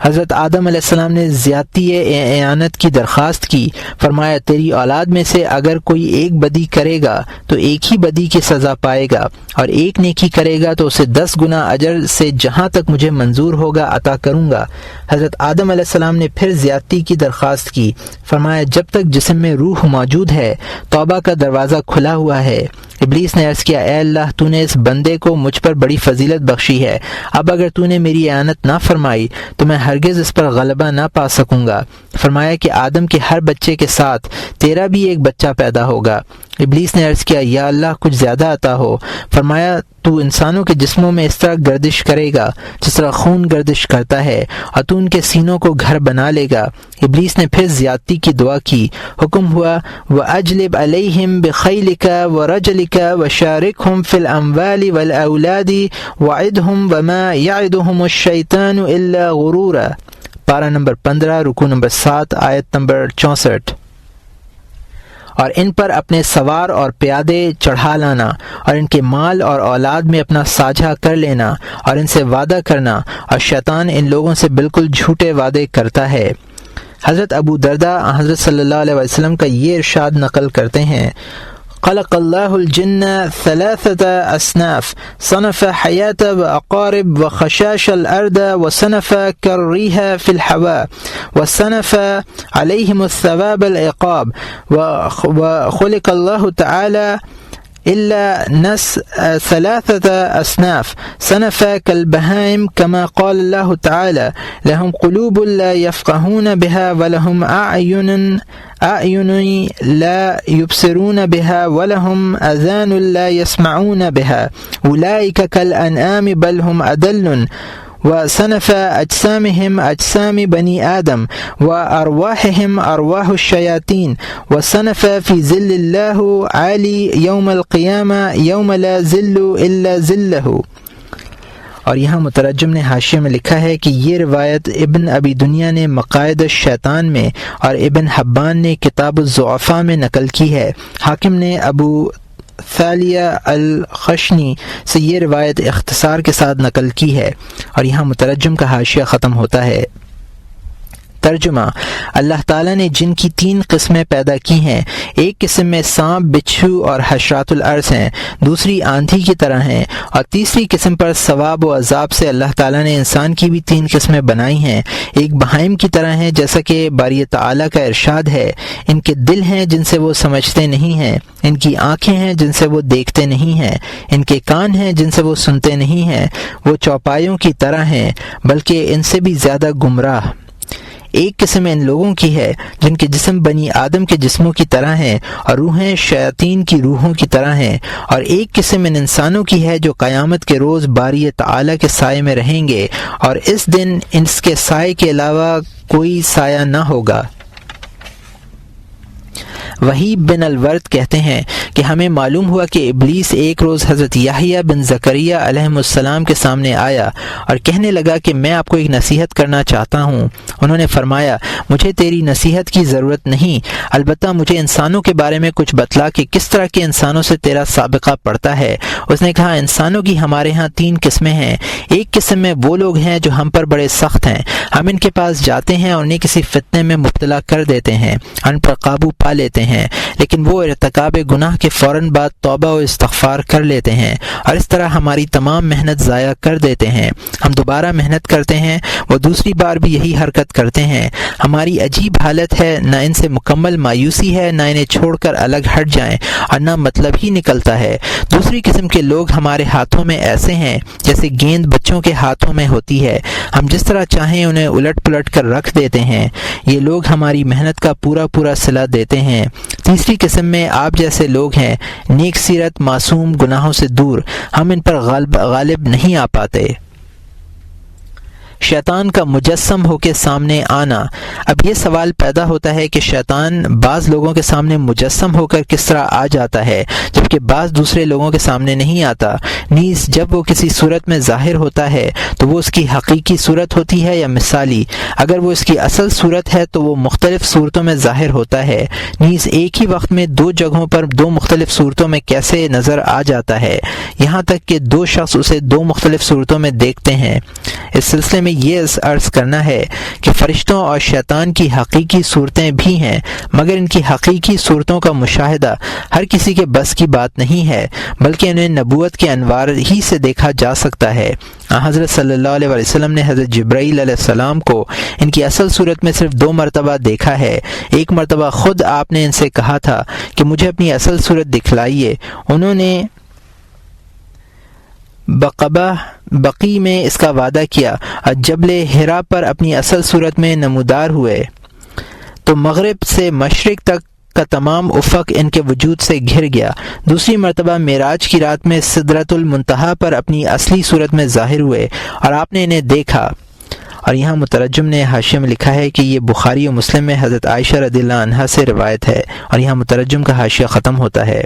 حضرت آدم علیہ السلام نے زیادتی اعانت کی درخواست کی. فرمایا، تیری اولاد میں سے اگر کوئی ایک بدی کرے گا تو ایک ہی بدی کی سزا پائے گا، اور ایک نیکی کرے گا تو اسے 10 گنا اجر سے جہاں تک مجھے منظور ہوگا عطا کروں گا. حضرت آدم علیہ السلام نے پھر زیادتی کی درخواست کی. فرمایا، جب تک جسم میں روح موجود ہے توبہ کا دروازہ کھلا ہوا ہے. ابلیس نے عرض کیا، اے اللہ، تو نے اس بندے کو مجھ پر بڑی فضیلت بخشی ہے. اب اگر تو نے میری اعانت نہ فرمائی تو میں ہرگز اس پر غلبہ نہ پا سکوں گا. فرمایا کہ آدم کے ہر بچے کے ساتھ تیرا بھی ایک بچہ پیدا ہوگا. ابلیس نے عرض کیا، یا اللہ، کچھ زیادہ عطا ہو. فرمایا، تو انسانوں کے جسموں میں اس طرح گردش کرے گا جس طرح خون گردش کرتا ہے، اور تو ان کے سینوں کو گھر بنا لے گا. ابلیس نے پھر زیادتی کی دعا کی. حکم ہوا، وَأَجْلِبْ عَلَيْهِمْ بِخَيْلِكَ وَرَجْلِكَ وَشَارِكْهُمْ فِي الْأَمْوَالِ وَالْأَوْلَادِ وَعِدْهُمْ وَمَا يَعِدُهُمُ الشَّيْطَانُ إِلَّا غُرُورًا. پارہ نمبر 15 رکوع نمبر 7 آیت نمبر 64. اور ان پر اپنے سوار اور پیادے چڑھا لانا اور ان کے مال اور اولاد میں اپنا ساجھا کر لینا اور ان سے وعدہ کرنا، اور شیطان ان لوگوں سے بالکل جھوٹے وعدے کرتا ہے. حضرت ابو درداء حضرت صلی اللہ علیہ وسلم کا یہ ارشاد نقل کرتے ہیں، خلق اللہ الجن 3 اصناف، صنف حیات وأقارب وخشاش الأرض وصنف كالريح في الهواء وصنف عليهم الثواب العقاب. وخلق الله تعالى إلا 3 أصناف، صنف كالبهائم كما قال الله تعالى لهم قلوب لا يفقهون بها ولهم أعين لا يبصرون بها ولهم آذان لا يسمعون بها أولئك كالأنعام بل هم أضل. وصنف أجسامهم أجسام بني آدم وأرواحهم أرواح الشياطين. وصنف في ظل الله عالي يوم القيامة يوم لا ظل إلا ظله. اور یہاں مترجم نے حاشیے میں لکھا ہے کہ یہ روایت ابن ابی دنیا نے مقاعد الشیطان میں اور ابن حبان نے کتاب الضعفاء میں نقل کی ہے. حاکم نے ابو ثالیہ الخشنی سے یہ روایت اختصار کے ساتھ نقل کی ہے. اور یہاں مترجم کا حاشیہ ختم ہوتا ہے. ترجمہ: اللہ تعالیٰ نے جن کی 3 قسمیں پیدا کی ہیں، ایک قسم میں سانپ، بچھو اور حشرات الارض ہیں، دوسری آندھی کی طرح ہیں، اور تیسری قسم پر ثواب و عذاب سے اللہ تعالیٰ نے انسان کی بھی 3 قسمیں بنائی ہیں. ایک بہائم کی طرح ہیں جیسا کہ باری تعالیٰ کا ارشاد ہے، ان کے دل ہیں جن سے وہ سمجھتے نہیں ہیں، ان کی آنکھیں ہیں جن سے وہ دیکھتے نہیں ہیں، ان کے کان ہیں جن سے وہ سنتے نہیں ہیں، وہ چوپایوں کی طرح ہیں بلکہ ان سے بھی زیادہ گمراہ. ایک قسم ان لوگوں کی ہے جن کے جسم بنی آدم کے جسموں کی طرح ہیں اور روحیں شیاطین کی روحوں کی طرح ہیں، اور ایک قسم ان انسانوں کی ہے جو قیامت کے روز باری تعالی کے سائے میں رہیں گے، اور اس دن اس کے سائے کے علاوہ کوئی سایہ نہ ہوگا۔ وہیب بن الورد کہتے ہیں کہ ہمیں معلوم ہوا کہ ابلیس ایک روز حضرت یحییٰ بن زکریا علیہ السلام کے سامنے آیا اور کہنے لگا کہ میں آپ کو ایک نصیحت کرنا چاہتا ہوں۔ انہوں نے فرمایا مجھے تیری نصیحت کی ضرورت نہیں، البتہ مجھے انسانوں کے بارے میں کچھ بتلا کہ کس طرح کے انسانوں سے تیرا سابقہ پڑتا ہے۔ اس نے کہا انسانوں کی ہمارے ہاں 3 قسمیں ہیں۔ ایک قسم میں وہ لوگ ہیں جو ہم پر بڑے سخت ہیں، ہم ان کے پاس جاتے ہیں اور انہیں کسی فتنے میں مبتلا کر دیتے ہیں، ان پر قابو پا لیتے ہیں، لیکن وہ ارتکاب گناہ کے فوراً بعد توبہ و استغفار کر لیتے ہیں اور اس طرح ہماری تمام محنت ضائع کر دیتے ہیں۔ ہم دوبارہ محنت کرتے ہیں، وہ دوسری بار بھی یہی حرکت کرتے ہیں۔ ہماری عجیب حالت ہے، نہ ان سے مکمل مایوسی ہے، نہ انہیں چھوڑ کر الگ ہٹ جائیں اور نہ مطلب ہی نکلتا ہے۔ دوسری قسم کے لوگ ہمارے ہاتھوں میں ایسے ہیں جیسے گیند بچوں کے ہاتھوں میں ہوتی ہے، ہم جس طرح چاہیں انہیں الٹ پلٹ کر رکھ دیتے ہیں۔ یہ لوگ ہماری محنت کا پورا صلہ دیتے ہیں۔ تیسری قسم میں آپ جیسے لوگ ہیں، نیک سیرت، معصوم، گناہوں سے دور، ہم ان پر غالب نہیں آ پاتے۔ شیطان کا مجسم ہو کے سامنے آنا۔ اب یہ سوال پیدا ہوتا ہے کہ شیطان بعض لوگوں کے سامنے مجسم ہو کر کس طرح آ جاتا ہے جبکہ بعض دوسرے لوگوں کے سامنے نہیں آتا؟ نیز جب وہ کسی صورت میں ظاہر ہوتا ہے تو وہ اس کی حقیقی صورت ہوتی ہے یا مثالی؟ اگر وہ اس کی اصل صورت ہے تو وہ مختلف صورتوں میں ظاہر ہوتا ہے۔ نیز ایک ہی وقت میں 2 جگہوں پر 2 مختلف صورتوں میں کیسے نظر آ جاتا ہے، یہاں تک کہ 2 شخص اسے 2 مختلف صورتوں میں دیکھتے ہیں؟ اس سلسلے میں یہ عرض کرنا ہے کہ فرشتوں اور شیطان کی حقیقی صورتیں بھی ہیں، مگر ان کی حقیقی صورتوں کا مشاہدہ ہر کسی کے بس کی بات نہیں ہے، بلکہ انہیں نبوت کے انوار ہی سے دیکھا جا سکتا ہے۔ حضرت صلی اللہ علیہ وسلم نے حضرت جبرائیل علیہ السلام کو ان کی اصل صورت میں صرف 2 مرتبہ دیکھا ہے۔ ایک مرتبہ خود آپ نے ان سے کہا تھا کہ مجھے اپنی اصل صورت دکھلائیے، انہوں نے بقی میں اس کا وعدہ کیا اور جبل حرا پر اپنی اصل صورت میں نمودار ہوئے تو مغرب سے مشرق تک کا تمام افق ان کے وجود سے گھر گیا۔ دوسری مرتبہ معراج کی رات میں سدرۃ المنتہا پر اپنی اصلی صورت میں ظاہر ہوئے اور آپ نے انہیں دیکھا۔ اور یہاں مترجم نے حاشیے میں لکھا ہے کہ یہ بخاری و مسلم میں حضرت عائشہ رضی اللہ عنہا سے روایت ہے، اور یہاں مترجم کا حاشیہ ختم ہوتا ہے۔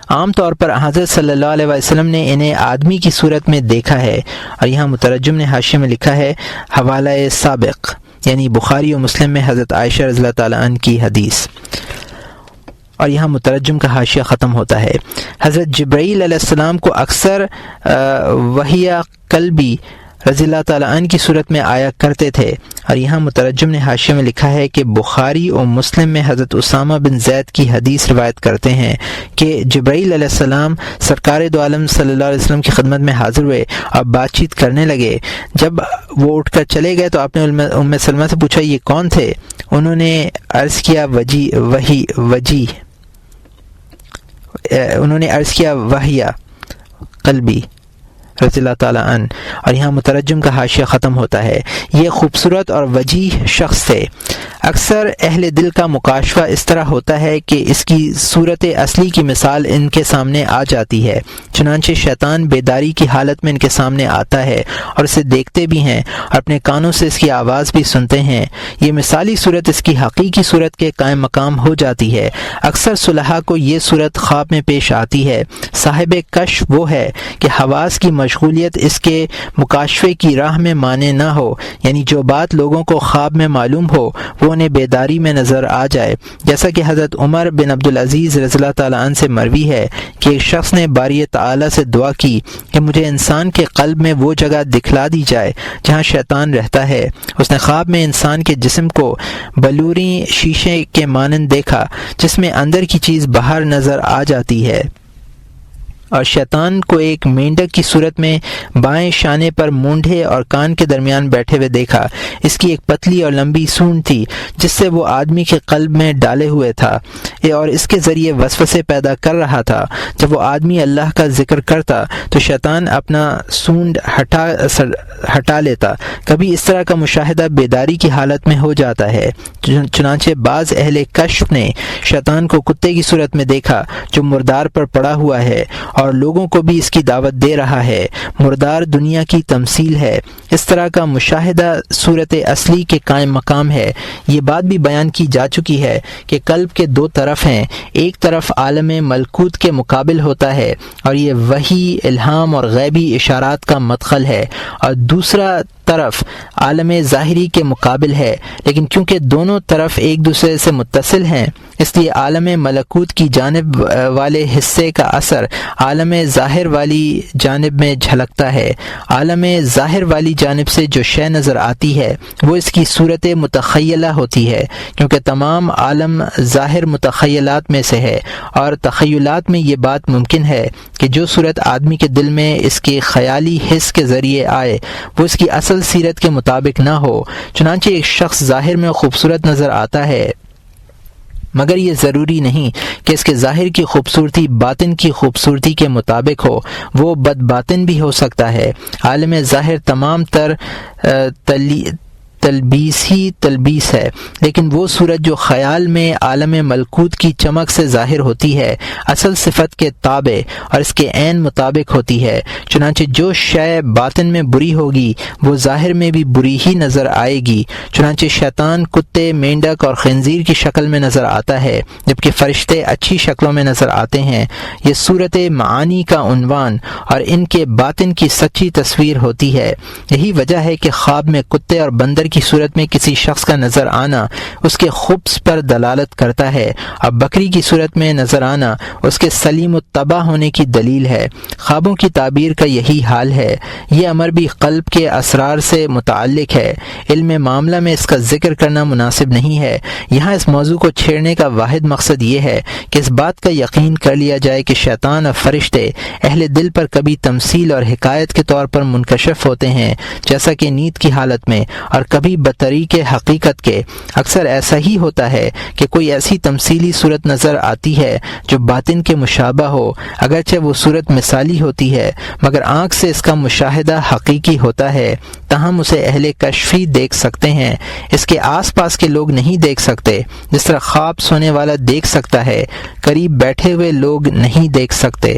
عام طور پر حضرت صلی اللہ علیہ وسلم نے انہیں آدمی کی صورت میں دیکھا ہے، اور یہاں مترجم نے حاشیے میں لکھا ہے حوالہ سابق، یعنی بخاری و مسلم میں حضرت عائشہ رضی اللہ تعالیٰ عنہ کی حدیث، اور یہاں مترجم کا حاشیہ ختم ہوتا ہے۔ حضرت جبرائیل علیہ السلام کو اکثر وحی قلبی رضی اللہ تعالیٰ عنہ کی صورت میں آیا کرتے تھے، اور یہاں مترجم نے حاشیے میں لکھا ہے کہ بخاری اور مسلم میں حضرت اسامہ بن زید کی حدیث روایت کرتے ہیں کہ جبرائیل علیہ السلام سرکار دو عالم صلی اللہ علیہ وسلم کی خدمت میں حاضر ہوئے اور بات چیت کرنے لگے۔ جب وہ اٹھ کر چلے گئے تو آپ نے ام سلمہ سے پوچھا یہ کون تھے؟ انہوں نے عرض کیا وحی قلبی رضی اللہ تعالیٰ عنہ، اور یہاں مترجم کا حاشیہ ختم ہوتا ہے۔ یہ خوبصورت اور وجیح شخص تھے۔ اکثر اہل دل کا مکاشفہ اس طرح ہوتا ہے کہ اس کی صورت اصلی کی مثال ان کے سامنے آ جاتی ہے، چنانچہ شیطان بیداری کی حالت میں ان کے سامنے آتا ہے اور اسے دیکھتے بھی ہیں اور اپنے کانوں سے اس کی آواز بھی سنتے ہیں۔ یہ مثالی صورت اس کی حقیقی صورت کے قائم مقام ہو جاتی ہے۔ اکثر صلحاء کو یہ صورت خواب میں پیش آتی ہے۔ صاحب کشف وہ ہے کہ حواس کی مشغولیت اس کے مکاشفے کی راہ میں مانے نہ ہو، یعنی جو بات لوگوں کو خواب میں معلوم ہو وہ انہیں بیداری میں نظر آ جائے، جیسا کہ حضرت عمر بن عبدالعزیز رضی اللہ تعالیٰ عنہ سے مروی ہے کہ ایک شخص نے باری تعالیٰ سے دعا کی کہ مجھے انسان کے قلب میں وہ جگہ دکھلا دی جائے جہاں شیطان رہتا ہے۔ اس نے خواب میں انسان کے جسم کو بلوری شیشے کے مانند دیکھا جس میں اندر کی چیز باہر نظر آ جاتی ہے۔ اور شیطان کو ایک مینڈک کی صورت میں بائیں شانے پر مونڈھے اور کان کے درمیان بیٹھے ہوئے دیکھا۔ اس کی ایک پتلی اور لمبی سونڈ تھی جس سے وہ آدمی کے قلب میں ڈالے ہوئے تھا اور اس کے ذریعے وسوسے پیدا کر رہا تھا۔ جب وہ آدمی اللہ کا ذکر کرتا تو شیطان اپنا سونڈ ہٹا لیتا۔ کبھی اس طرح کا مشاہدہ بیداری کی حالت میں ہو جاتا ہے۔ چنانچہ بعض اہل کشف نے شیطان کو کتے کی صورت میں دیکھا جو مردار پر پڑا ہوا ہے اور لوگوں کو بھی اس کی دعوت دے رہا ہے۔ مردار دنیا کی تمثیل ہے۔ اس طرح کا مشاہدہ صورت اصلی کے قائم مقام ہے۔ یہ بات بھی بیان کی جا چکی ہے کہ قلب کے دو طرف ہیں، ایک طرف عالم ملکوت کے مقابل ہوتا ہے اور یہ وحی، الہام اور غیبی اشارات کا مدخل ہے، اور دوسرا طرف عالم ظاہری کے مقابل ہے، لیکن کیونکہ دونوں طرف ایک دوسرے سے متصل ہیں اس لیے عالم ملکوت کی جانب والے حصے کا اثر عالم ظاہر والی جانب میں جھلکتا ہے۔ عالم ظاہر والی جانب سے جو شے نظر آتی ہے وہ اس کی صورت متخیلہ ہوتی ہے، کیونکہ تمام عالم ظاہر متخیلات میں سے ہے، اور تخیلات میں یہ بات ممکن ہے کہ جو صورت آدمی کے دل میں اس کے خیالی حس کے ذریعے آئے وہ اس کی اصل سیرت کے مطابق نہ ہو۔ چنانچہ ایک شخص ظاہر میں خوبصورت نظر آتا ہے، مگر یہ ضروری نہیں کہ اس کے ظاہر کی خوبصورتی باطن کی خوبصورتی کے مطابق ہو، وہ بد باطن بھی ہو سکتا ہے۔ عالم ظاہر تمام تر تلبیس ہی تلبیس ہے، لیکن وہ صورت جو خیال میں عالم ملکوت کی چمک سے ظاہر ہوتی ہے اصل صفت کے تابع اور اس کے عین مطابق ہوتی ہے۔ چنانچہ جو شے باطن میں بری ہوگی وہ ظاہر میں بھی بری ہی نظر آئے گی۔ چنانچہ شیطان کتے، مینڈک اور خنزیر کی شکل میں نظر آتا ہے، جبکہ فرشتے اچھی شکلوں میں نظر آتے ہیں۔ یہ صورت معانی کا عنوان اور ان کے باطن کی سچی تصویر ہوتی ہے۔ یہی وجہ ہے کہ خواب میں کتے اور بندر کی صورت میں کسی شخص کا نظر آنا اس کے خبث پر دلالت کرتا ہے، اور بکری کی صورت میں نظر آنا اس کے سلیم الطبع ہونے کی دلیل ہے۔ خوابوں کی تعبیر کا یہی حال ہے۔ یہ امر بھی قلب کے اسرار سے متعلق ہے۔ علم معاملہ میں اس کا ذکر کرنا مناسب نہیں ہے۔ یہاں اس موضوع کو چھیڑنے کا واحد مقصد یہ ہے کہ اس بات کا یقین کر لیا جائے کہ شیطان اور فرشتے اہل دل پر کبھی تمثیل اور حکایت کے طور پر منکشف ہوتے ہیں جیسا کہ نیند کی حالت میں، اور کبھی بطریق حقیقت کے۔ اکثر ایسا ہی ہوتا ہے کہ کوئی ایسی تمثیلی صورت نظر آتی ہے جو باطن کے مشابہ ہو، اگرچہ وہ صورت مثالی ہوتی ہے مگر آنکھ سے اس کا مشاہدہ حقیقی ہوتا ہے، تاہم اسے اہل کشفی دیکھ سکتے ہیں، اس کے آس پاس کے لوگ نہیں دیکھ سکتے۔ جس طرح خواب سونے والا دیکھ سکتا ہے، قریب بیٹھے ہوئے لوگ نہیں دیکھ سکتے۔